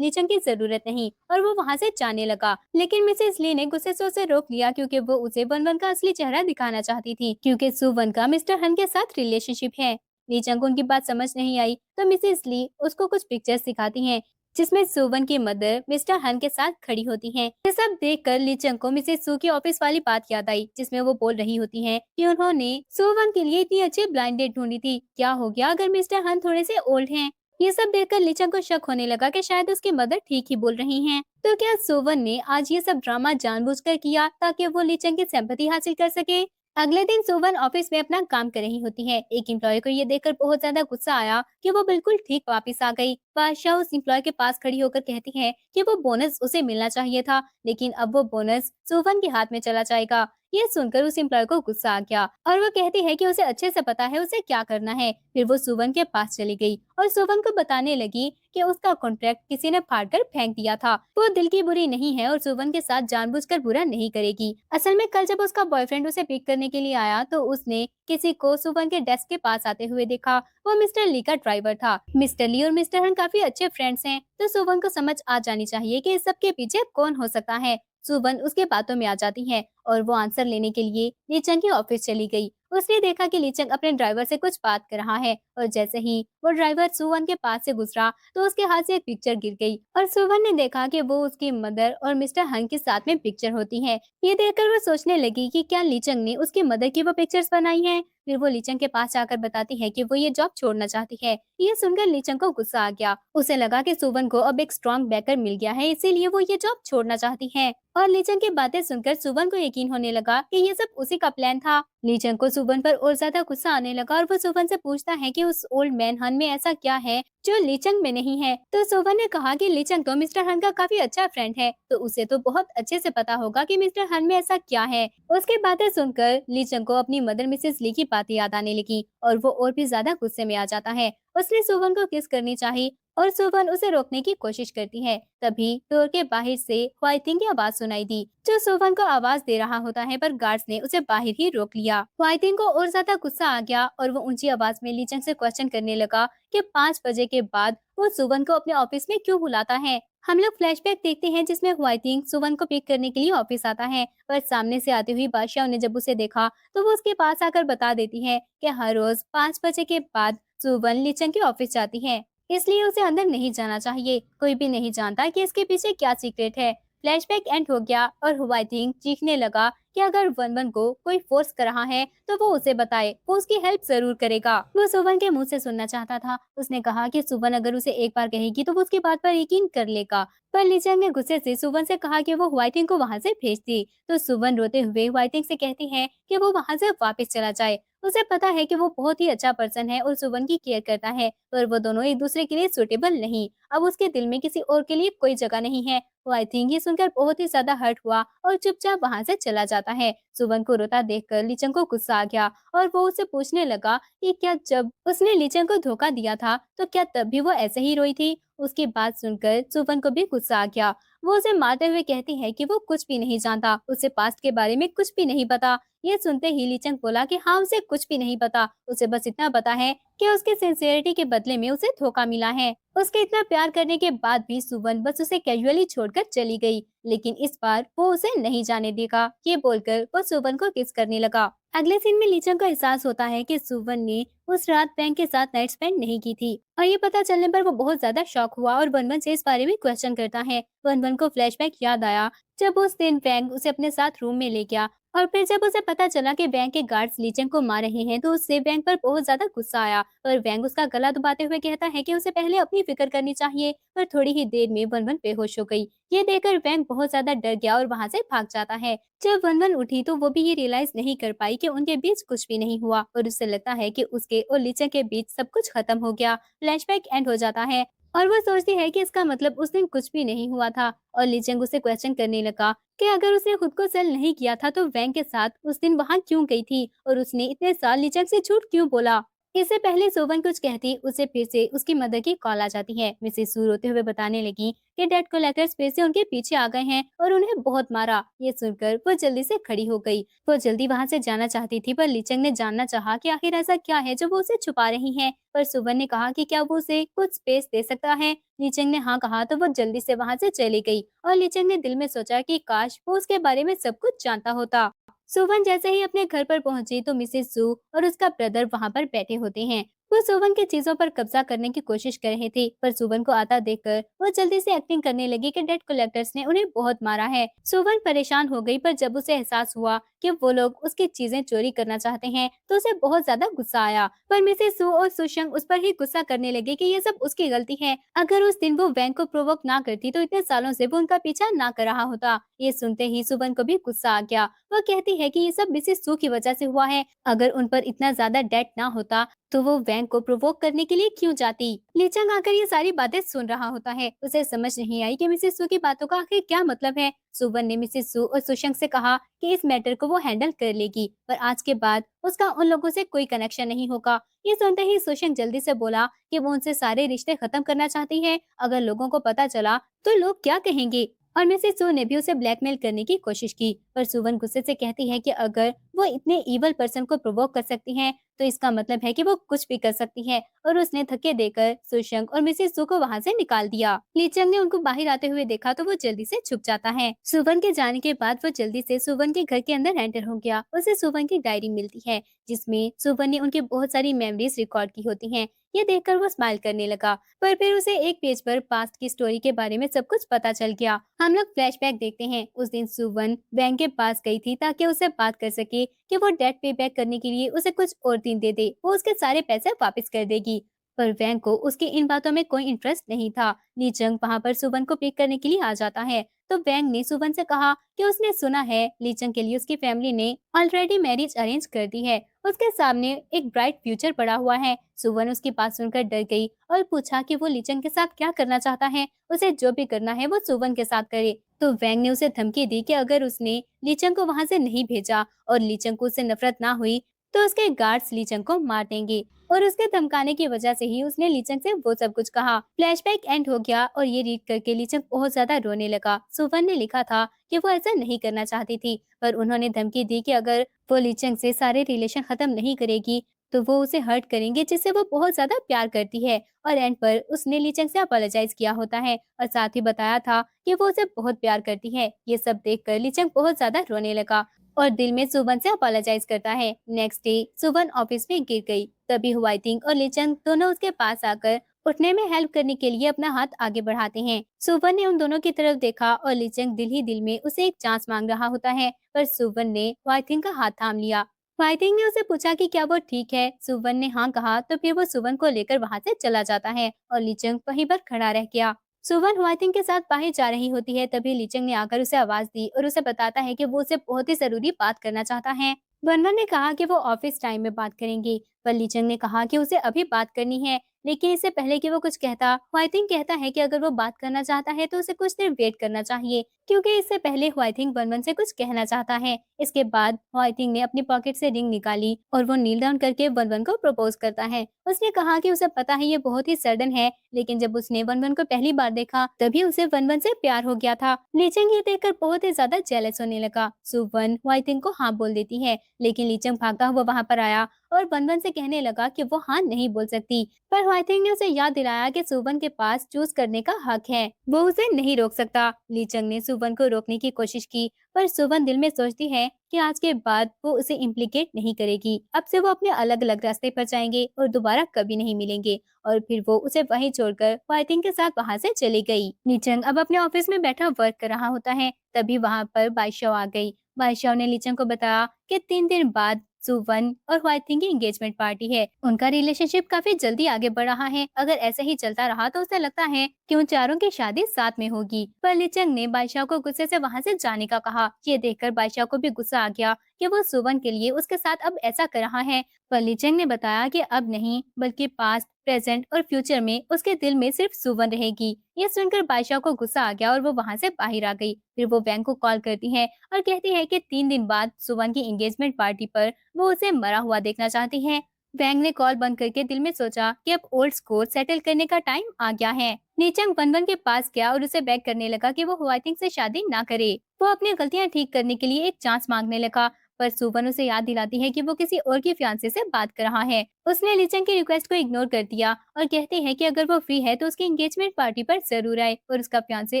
लीचंग की जरूरत नहीं, और वो वहाँ से जाने लगा। लेकिन मिसेस ली ने गुस्से से उसे रोक लिया क्योंकि वो उसे वन वन का असली चेहरा दिखाना चाहती थी, क्योंकि सुवन का मिस्टर हन के साथ रिलेशनशिप है। लीचंग को उनकी बात समझ नहीं आई तो मिसेस ली उसको कुछ पिक्चर्स दिखाती हैं, जिसमें सुवन की मदर मिस्टर हन के साथ खड़ी होती हैं। ये सब देखकर लीचंग को मिसेस सू की ऑफिस वाली बात याद आई, जिसमें वो बोल रही होती हैं कि उन्होंने सुवन के लिए इतनी अच्छी ब्लाइंड डेट ढूंढी थी, क्या हो गया अगर मिस्टर हन थोड़े से ओल्ड हैं। ये सब देखकर लीचंग को शक होने लगा कि शायद उसकी मदर ठीक ही बोल रही हैं। तो क्या सुवन ने आज ये सब ड्रामा जानबूझकर किया ताकि वो लीचंग की सिंपैथी हासिल कर सके। अगले दिन सुवन ऑफिस में अपना काम कर रही होती है। एक एम्प्लॉय को ये देखकर बहुत ज्यादा गुस्सा आया कि वो बिल्कुल ठीक वापस आ गई। बादशाह उस एम्प्लॉय के पास खड़ी होकर कहती है कि वो बोनस उसे मिलना चाहिए था, लेकिन अब वो बोनस सुवन के हाथ में चला जाएगा। ये सुनकर उस एम्प्लॉय को गुस्सा आ गया और वो कहती है कि उसे अच्छे से पता है उसे क्या करना है। फिर वो सुवन के पास चली गई और सुवन को बताने लगी कि उसका कॉन्ट्रैक्ट किसी ने फाड़कर फेंक दिया था। वो दिल की बुरी नहीं है और सुवन के साथ जानबूझकर बुरा नहीं करेगी। असल में कल जब उसका बॉयफ्रेंड उसे पिक करने के लिए आया तो उसने किसी को सुवन के डेस्क के पास आते हुए देखा। वो मिस्टर ली का ड्राइवर था। मिस्टर ली और मिस्टर हन काफी अच्छे फ्रेंड्स हैं, तो सुवन को समझ आ जानी चाहिए कि इस सब के पीछे कौन हो सकता है। सुवन उसके बातों में आ जाती है और वो आंसर लेने के लिए लीचंग के ऑफिस चली गई। उसने देखा कि लीचंग अपने ड्राइवर से कुछ बात कर रहा है और जैसे ही वो ड्राइवर सुवन के पास से गुजरा तो उसके हाथ से एक पिक्चर गिर गई और सुवन ने देखा कि वो उसकी मदर और मिस्टर हंग के साथ में पिक्चर होती है। ये देखकर वो सोचने लगी कि क्या लीचंग ने उसकी मदर की वो पिक्चर्स बनाई हैं। फिर वो लीचंग के पास जाकर बताती है कि वो ये जॉब छोड़ना चाहती है। ये सुनकर लीचंग को गुस्सा आ गया। उसे लगा कि सुवन को अब एक स्ट्रॉन्ग बैकर मिल गया है, इसीलिए वो ये जॉब छोड़ना चाहती है। और लीचंग की बातें सुनकर सुवन को यकीन होने लगा कि ये सब उसी का प्लान था। लीचंग को सुवन पर और ज्यादा गुस्सा आने लगा और वो सुवन से पूछता है कि उस ओल्ड मैन हन में ऐसा क्या है जो लीचंग में नहीं है। तो सुवन ने कहा कि लीचंग तो मिस्टर हन का काफी अच्छा फ्रेंड है, तो उसे तो बहुत अच्छे से पता होगा कि मिस्टर हन में ऐसा क्या है। उसकी बातें सुनकर लीचंग को अपनी मदर मिसेस ली की बातें याद आने लगी और वो और भी ज्यादा गुस्से में आ जाता है। उसने सुवन को किस करनी चाहिए और सुवन उसे रोकने की कोशिश करती है। तभी डोर के बाहर से हुआइटिंग की आवाज सुनाई दी, जो सुवन को आवाज दे रहा होता है, पर गार्ड्स ने उसे बाहर ही रोक लिया। हुआइटिंग को और ज्यादा गुस्सा आ गया और वो ऊंची आवाज में लीचंग से क्वेश्चन करने लगा कि 5 बजे के बाद वो सुवन को अपने ऑफिस में क्यों बुलाता है। हम लोग फ्लैशबैक देखते हैं जिसमें हुआइटिंग सुवन को पिक करने के लिए ऑफिस आता है, पर सामने से आती हुई बादशाह ने जब उसे देखा तो वो उसके पास आकर बता देती है कि हर रोज 5 बजे के बाद सुवन लीचंग के ऑफिस जाती है, इसलिए उसे अंदर नहीं जाना चाहिए। कोई भी नहीं जानता कि इसके पीछे क्या सीक्रेट है। फ्लैशबैक एंड हो गया और हुआइटिंग चीखने लगा कि अगर वन वन को कोई फोर्स कर रहा है तो वो उसे बताए, वो उसकी हेल्प जरूर करेगा। वो सुवन के मुंह से सुनना चाहता था। उसने कहा कि सुवन अगर उसे एक बार कहेगी तो वो उसकी बात पर यकीन कर लेगा। पर लीचंग ने गुस्से से सुवन से कहा कि वो हुआइटिंग को वहां से भेज दी। तो सुवन रोते हुए हुआइटिंग से कहती है कि वो वहां से वापस चला जाए। उसे पता है कि वो बहुत ही अच्छा पर्सन है और सुवन की केयर करता है, पर वो दोनों एक दूसरे के लिए सुटेबल नहीं। अब उसके दिल में किसी और के लिए कोई जगह नहीं है। वो आई थिंक ये सुनकर बहुत ही ज्यादा हर्ट हुआ और चुपचाप वहां से चला जाता है। सुवन को रोता देखकर लीचंग को गुस्सा आ गया और वो उसे पूछने लगा कि क्या जब उसने लीचंग को धोखा दिया था तो क्या तब भी वो ऐसे ही रोई थी। उसकी बात सुनकर सुवन को भी गुस्सा आ गया। वो उसे मारते हुए कहती है कि वो कुछ भी नहीं जानता, उसे पास्ट के बारे में कुछ भी नहीं पता। ये सुनते ही लीचंग बोला कि हाँ, उसे कुछ भी नहीं पता, उसे बस इतना पता है कि उसके सिंसियरिटी के बदले में उसे धोखा मिला है। उसके इतना प्यार करने के बाद भी सुवन बस उसे कैजुअली छोड़कर चली गई, लेकिन इस बार वो उसे नहीं जाने देगा। ये बोलकर वो सुवन को किस करने लगा। अगले सीन में लीचंग को एहसास होता है कि सुवन ने उस रात बैंक के साथ नाइट स्पेंड नहीं की थी, और ये पता चलने पर वो बहुत ज्यादा शॉक हुआ और वन वन से इस बारे में क्वेश्चन करता है। वन वन को फ्लैशबैक याद आया जब उस दिन बैंक उसे अपने साथ रूम में ले गया, और फिर जब उसे पता चला कि बैंक के गार्ड्स लीचंग को मार रहे हैं तो उससे बैंक पर बहुत ज्यादा गुस्सा आया। और बैंक उसका गला दबाते हुए कहता है कि उसे पहले अपनी फिक्र करनी चाहिए, पर थोड़ी ही देर में वन वन बेहोश हो गई। ये देखकर बैंक बहुत ज्यादा डर गया और वहां से भाग जाता है। जब वन वन उठी तो वो भी ये रियलाइज नहीं कर पाई कि उनके बीच कुछ भी नहीं हुआ, और उसे लगता है कि उसके और लीचंग के बीच सब कुछ खत्म हो गया। फ्लैशबैक एंड हो जाता है और वो सोचती है कि इसका मतलब उस दिन कुछ भी नहीं हुआ था। और लीचंग उसे क्वेश्चन करने लगा कि अगर उसने खुद को सेल नहीं किया था तो वैंग के साथ उस दिन वहां क्यों गई थी, और उसने इतने साल लीचंग से झूठ क्यों बोला। इससे पहले सोवन कुछ कहती उसे फिर से उसकी मदर की कॉल आ जाती है। मिसेस सू रोते हुए बताने लगी कि डेट कलेक्टर्स फिर से उनके पीछे आ गए हैं और उन्हें बहुत मारा। ये सुनकर वो जल्दी से खड़ी हो गई। वो जल्दी वहां से जाना चाहती थी, पर लीचंग ने जानना चाहा कि आखिर ऐसा क्या है जो वो उसे छुपा रही है। पर सुवन ने कहा कि क्या वो उसे कुछ स्पेस दे सकता है। लीचंग ने हाँ कहा तो वो जल्दी से वहां से चली गई, और लीचंग ने दिल में सोचा कि काश वो उसके बारे में सब कुछ जानता होता। सुवन जैसे ही अपने घर पर पहुंची तो मिसेस सू और उसका ब्रदर वहां पर बैठे होते हैं। वो सुवन की चीजों पर कब्जा करने की कोशिश कर रहे थे, पर सुवन को आता देखकर वो जल्दी से एक्टिंग करने लगी कि डेट कलेक्टर्स ने उन्हें बहुत मारा है। सुवन परेशान हो गई, पर जब उसे एहसास हुआ कि वो लोग उसकी चीजें चोरी करना चाहते हैं तो उसे बहुत ज्यादा गुस्सा आया। पर मिसेस सू और सुशंग उस पर ही गुस्सा करने लगे कि ये सब उसकी गलती है। अगर उस दिन वो वैंग को प्रोवोक ना करती तो इतने सालों से वो उनका पीछा ना कर रहा होता। ये सुनते ही सुवन को भी गुस्सा आ गया। वो कहती है कि ये सब मिसेस सू की वजह से हुआ है। अगर उन पर इतना ज्यादा डेट ना होता तो वो वैंग को प्रोवोक करने के लिए क्यों जाती। लीचंग आकर ये सारी बातें सुन रहा होता है। उसे समझ नहीं आई कि मिसेस सू की बातों का आखिर क्या मतलब है। सुवन ने मिसेस सू और सुशंक से कहा कि इस मैटर को वो हैंडल कर लेगी, पर आज के बाद उसका उन लोगों से कोई कनेक्शन नहीं होगा। ये सुनते ही सुशंक जल्दी से बोला कि वो उनसे सारे रिश्ते खत्म करना चाहती है। अगर लोगों को पता चला तो लोग क्या कहेंगे। और मिसेस सू ने भी उसे ब्लैकमेल करने की कोशिश की, पर सुवन गुस्से से कहती है कि अगर वो इतने इवल पर्सन को प्रोवोक कर सकती हैं तो इसका मतलब है कि वो कुछ भी कर सकती है। और उसने धक्के देकर सुशंक और मिसेस सू को वहां से निकाल दिया। लीचंग ने उनको बाहर आते हुए देखा तो वो जल्दी से छुप जाता है। सुवन के जाने के बाद वो जल्दी से सुवन के घर के अंदर एंटर हो गया। उसे सुवन की डायरी मिलती है जिसमें सुवन ने उनकी बहुत सारी मेमोरीज रिकॉर्ड की होती हैं। ये देखकर वो स्माइल करने लगा, पर फिर उसे एक पेज पर पास्ट की स्टोरी के बारे में सब कुछ पता चल गया। हम लोग फ्लैशबैक देखते हैं। उस दिन सुवन बैंक के पास गई थी ताकि उससे बात कर सके कि वो डेट पे बैक करने के लिए उसे कुछ और दिन दे दे, वो उसके सारे पैसे वापस कर देगी। पर वैंग को उसकी इन बातों में कोई इंटरेस्ट नहीं था। लीचंग वहां पर सुवन को पिक करने के लिए आ जाता है, तो वैंग ने सुवन से कहा कि उसने सुना है लीचंग के लिए उसकी फैमिली ने ऑलरेडी मैरिज अरेंज कर दी है। उसके सामने एक ब्राइट फ्यूचर पड़ा हुआ है। सुवन उसकी बात सुनकर डर गई और पूछा कि वो लीचंग के साथ क्या करना चाहता है। उसे जो भी करना है वो सुवन के साथ करे। तो वैंग ने उसे धमकी दी कि अगर उसने लीचंग को वहां से नहीं भेजा और लीचंग को उससे नफरत ना हुई तो उसके गार्ड्स लीचंग को मार देंगे। और उसके धमकाने की वजह से ही उसने लीचंग से वो सब कुछ कहा। फ्लैशबैक एंड हो गया और ये रीड करके लीचंग बहुत ज्यादा रोने लगा। सुवन ने लिखा था कि वो ऐसा नहीं करना चाहती थी, पर उन्होंने धमकी दी कि अगर वो लीचंग से सारे रिलेशन खत्म नहीं करेगी तो वो उसे हर्ट करेंगे, जिससे वो बहुत ज्यादा प्यार करती है। और एंड पर उसने लीचंग से अपोलोजाइज किया होता है और साथ ही बताया था कि वो उसे बहुत प्यार करती है। ये सब देखकर लीचंग बहुत ज्यादा रोने लगा और दिल में सुवन से अपोलोजाइज करता है। नेक्स्ट डे सुवन ऑफिस में गिर गई। तभी हुआइटिंग और लीचंग दोनों उसके पास आकर उठने में हेल्प करने के लिए अपना हाथ आगे बढ़ाते हैं। सुवन ने उन दोनों की तरफ देखा और लीचंग दिल ही दिल में उसे एक चांस मांग रहा होता है, पर सुवन ने हुआइटिंग का हाथ थाम लिया। हुआइटिंग ने उसे पूछा कि क्या वो ठीक है। सुवन ने हाँ कहा तो फिर वो सुवन को लेकर वहां से चला जाता है और लीचंग वहीं पर खड़ा रह गया। सुवन हुआइटिंग के साथ बाहर जा रही होती है, तभी लीचंग ने आकर उसे आवाज दी और उसे बताता है कि वो उसे बहुत ही जरूरी बात करना चाहता है। वनवन ने कहा कि वो ऑफिस टाइम में बात करेंगे, पर लीचंग ने कहा कि उसे अभी बात करनी है। लेकिन इससे पहले कि वो कुछ कहता, हुआइटिंग कहता है कि अगर वो बात करना चाहता है तो उसे कुछ देर वेट करना चाहिए, क्योंकि इससे पहले हुआइटिंग वनवन से कुछ कहना चाहता है। इसके बाद हुआइटिंग ने अपनी पॉकेट से रिंग निकाली और वो नील डाउन करके वनवन को प्रपोज करता है। उसने कहा कि उसे पता है ये बहुत ही सडन है, लेकिन जब उसने वनवन को पहली बार देखा तभी उसे वनवन से प्यार हो गया था। लीचंग ये देखकर बहुत ही ज्यादा जेलस होने लगा। सुवन हुआइटिंग को हाँ बोल देती है, लेकिन लीचंग भागा हुआ वहां पर आया और वनवन से कहने लगा कि वो हाँ नहीं बोल सकती। पर हुआइटिंग ने उसे याद दिलाया कि सुवन के पास चूज करने का हक है, वो उसे नहीं रोक सकता। लीचंग ने सुवन को रोकने की कोशिश की, पर सुवन दिल में सोचती है कि आज के बाद वो उसे इम्प्लीकेट नहीं करेगी। अब से वो अपने अलग अलग रास्ते पर जाएंगे और दोबारा कभी नहीं मिलेंगे। और फिर वो उसे वहीं छोड़कर हुआइटिंग के साथ वहां से चली गई। लीचंग अब अपने ऑफिस में बैठा वर्क कर रहा होता है, तभी वहां पर बाईशाओ आ गई। बाईशाओ ने लीचंग को बताया कि 3 दिन बाद सुवन और हुआइटिंग की एंगेजमेंट पार्टी है। उनका रिलेशनशिप काफी जल्दी आगे बढ़ रहा है। अगर ऐसे ही चलता रहा तो उसे लगता है कि उन चारों की शादी साथ में होगी। पर लीचंग ने बादशाह को गुस्से से वहां से जाने का कहा। ये देखकर बादशाह को भी गुस्सा आ गया कि वो सुवन के लिए उसके साथ अब ऐसा कर रहा है। पर लीचंग ने बताया कि अब नहीं, बल्कि पास्ट, प्रेजेंट और फ्यूचर में उसके दिल में सिर्फ सुवन रहेगी। ये सुनकर बादशाह को गुस्सा आ गया और वो वहां से बाहर आ गई। फिर वो बैंक को कॉल करती है और कहती है कि 3 दिन बाद सुवन की एंगेजमेंट पार्टी पर वो उसे मरा हुआ देखना चाहती है। वैंग ने कॉल बंद करके दिल में सोचा कि अब ओल्ड स्कोर सेटल करने का टाइम आ गया है। नीचंग वनवन के पास गया और उसे बेग करने लगा कि वो हुआइटिंग से शादी ना करे। वो अपनी गलतियां ठीक करने के लिए एक चांस मांगने लगा, पर सुवन उसे याद दिलाती है कि वो किसी और की फियांसे से बात कर रहा है। उसने लीचंग की रिक्वेस्ट को इग्नोर कर दिया और कहती है कि अगर वो फ्री है तो उसकी एंगेजमेंट पार्टी पर जरूर आए और उसका फियांसे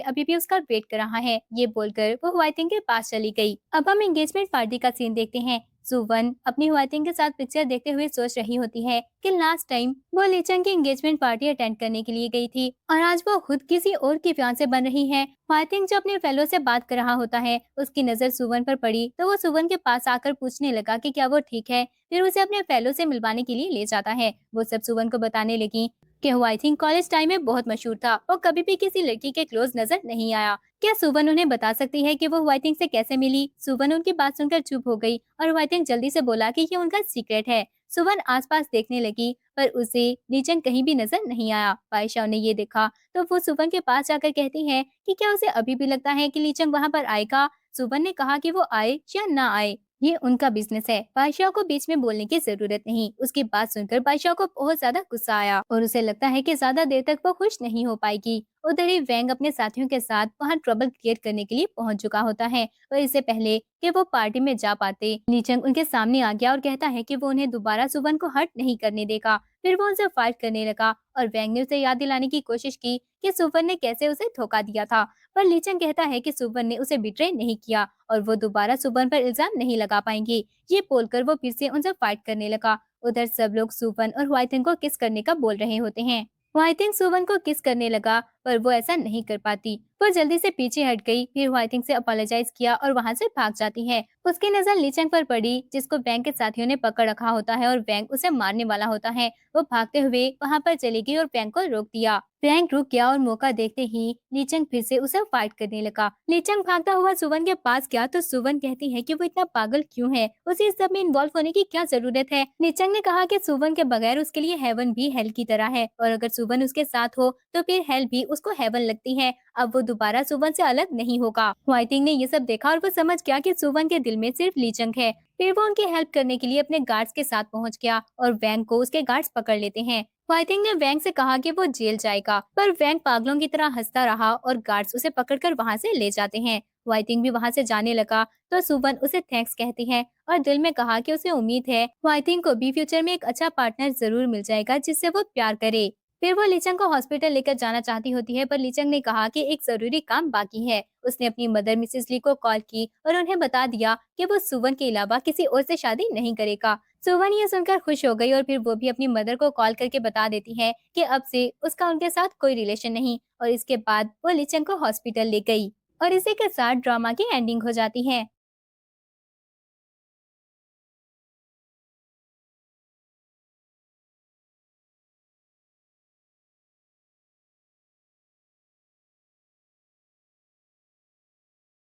अभी भी उसका वेट कर रहा है। ये बोलकर वो हुआइटिंग के पास चली गई। अब हम एंगेजमेंट पार्टी का सीन देखते हैं। सुवन अपनी हुआइटिंग के साथ पिक्चर देखते हुए सोच रही होती है कि लास्ट टाइम वो लीचंग की एंगेजमेंट पार्टी अटेंड करने के लिए गई थी और आज वो खुद किसी और की फियांसे बन रही है। हुआइटिंग जो अपने फेलो से बात कर रहा होता है, उसकी नजर सुवन पर पड़ी तो वो सुवन के पास आकर पूछने लगा कि क्या वो ठीक है। फिर उसे अपने फेलो से मिलवाने के लिए ले जाता है। वो सब सुवन को बताने लगी कि हुआइटिंग कॉलेज टाइम में बहुत मशहूर था और कभी भी किसी लड़की के क्लोज नजर नहीं आया। क्या सुवन उन्हें बता सकती है कि वो हुआइटिंग से कैसे मिली? सुवन उनकी बात सुनकर चुप हो गई और हुआइटिंग जल्दी से बोला कि ये उनका सीक्रेट है। सुवन आसपास देखने लगी, पर उसे लीचंग कहीं भी नजर नहीं आया। बाईशाओ ने ये देखा तो वो सुवन के पास जाकर कहती है कि क्या उसे अभी भी लगता है कि लीचंग वहां पर आएगा? सुवन ने कहा कि वो आए या ना आए ये उनका बिजनेस है, बादशाह को बीच में बोलने की जरूरत नहीं। उसकी बात सुनकर बादशाह को बहुत ज्यादा गुस्सा आया और उसे लगता है कि ज्यादा देर तक वो खुश नहीं हो पाएगी। उधर ही वैंग अपने साथियों के साथ वहां ट्रबल क्रिएट करने के लिए पहुंच चुका होता है, और इससे पहले कि वो पार्टी में जा पाते लीचंग उनके सामने आ गया और कहता है कि वो उन्हें दोबारा सुवन को हर्ट नहीं करने देगा। फिर वो उनसे फाइट करने लगा और वैंग ने उसे याद दिलाने की कोशिश की कि सुवन ने कैसे उसे धोखा दिया था, पर लीचंग कहता है कि सुवन ने उसे बिट्रे नहीं किया और वो दोबारा सुवन पर इल्जाम नहीं लगा पाएंगे। ये बोलकर वो फिर से उनसे फाइट करने लगा। उधर सब लोग सुवन और हुआइटिंग को किस करने का बोल रहे होते हैं। हुआइटिंग सुवन को किस करने लगा, पर वो ऐसा नहीं कर पाती। वो जल्दी से पीछे हट गई, फिर हुआइटिंग से अपोलोजाइज किया और वहां से भाग जाती है। उसकी नजर लीचंग पर पड़ी, जिसको बैंक के साथियों ने पकड़ रखा होता है और बैंक उसे मारने वाला होता है। वो भागते हुए वहां पर चली गई और बैंक को रोक दिया। बैंक रुक गया और मौका देखते ही लीचंग फिर से उसे फाइट करने लगा। लीचंग भागता हुआ सुवन के पास गया तो सुवन कहती है कि वो इतना पागल क्यों है, उसे इस सब में इन्वॉल्व होने की क्या जरूरत है। लीचंग ने कहा कि सुवन के बगैर उसके लिए हेवन भी हेल की तरह है और अगर सुवन उसके साथ हो तो फिर हेल भी उसको हेवन लगती है। अब वो दोबारा सुवन से अलग नहीं होगा। व्हाइटिंग ने ये सब देखा और वो समझ गया कि सुवन के दिल में सिर्फ लीचंग है। फिर वो उनकी हेल्प करने के लिए अपने गार्ड्स के साथ पहुंच गया और वैंग को उसके गार्ड्स पकड़ लेते हैं। व्हाइटिंग ने वैंग से कहा कि वो जेल जाएगा, पर वैंग पागलों की तरह हंसता रहा और गार्ड्स उसे पकड़कर वहां से ले जाते हैं। व्हाइटिंग भी वहां से जाने लगा तो सुवन उसे थैंक्स कहती है और दिल में कहा कि उसे उम्मीद है व्हाइटिंग को भी फ्यूचर में एक अच्छा पार्टनर जरूर मिल जाएगा जिससे वो प्यार करे। फिर वो लीचंग को हॉस्पिटल लेकर जाना चाहती होती है, पर लीचंग ने कहा कि एक जरूरी काम बाकी है। उसने अपनी मदर मिसेस ली को कॉल की और उन्हें बता दिया कि वो सुवन के अलावा किसी और से शादी नहीं करेगा। सुवन ये सुनकर खुश हो गई और फिर वो भी अपनी मदर को कॉल करके बता देती है कि अब से उसका उनके साथ कोई रिलेशन नहीं। और इसके बाद वो लीचंग को हॉस्पिटल ले गई और इसी के साथ ड्रामा की एंडिंग हो जाती है।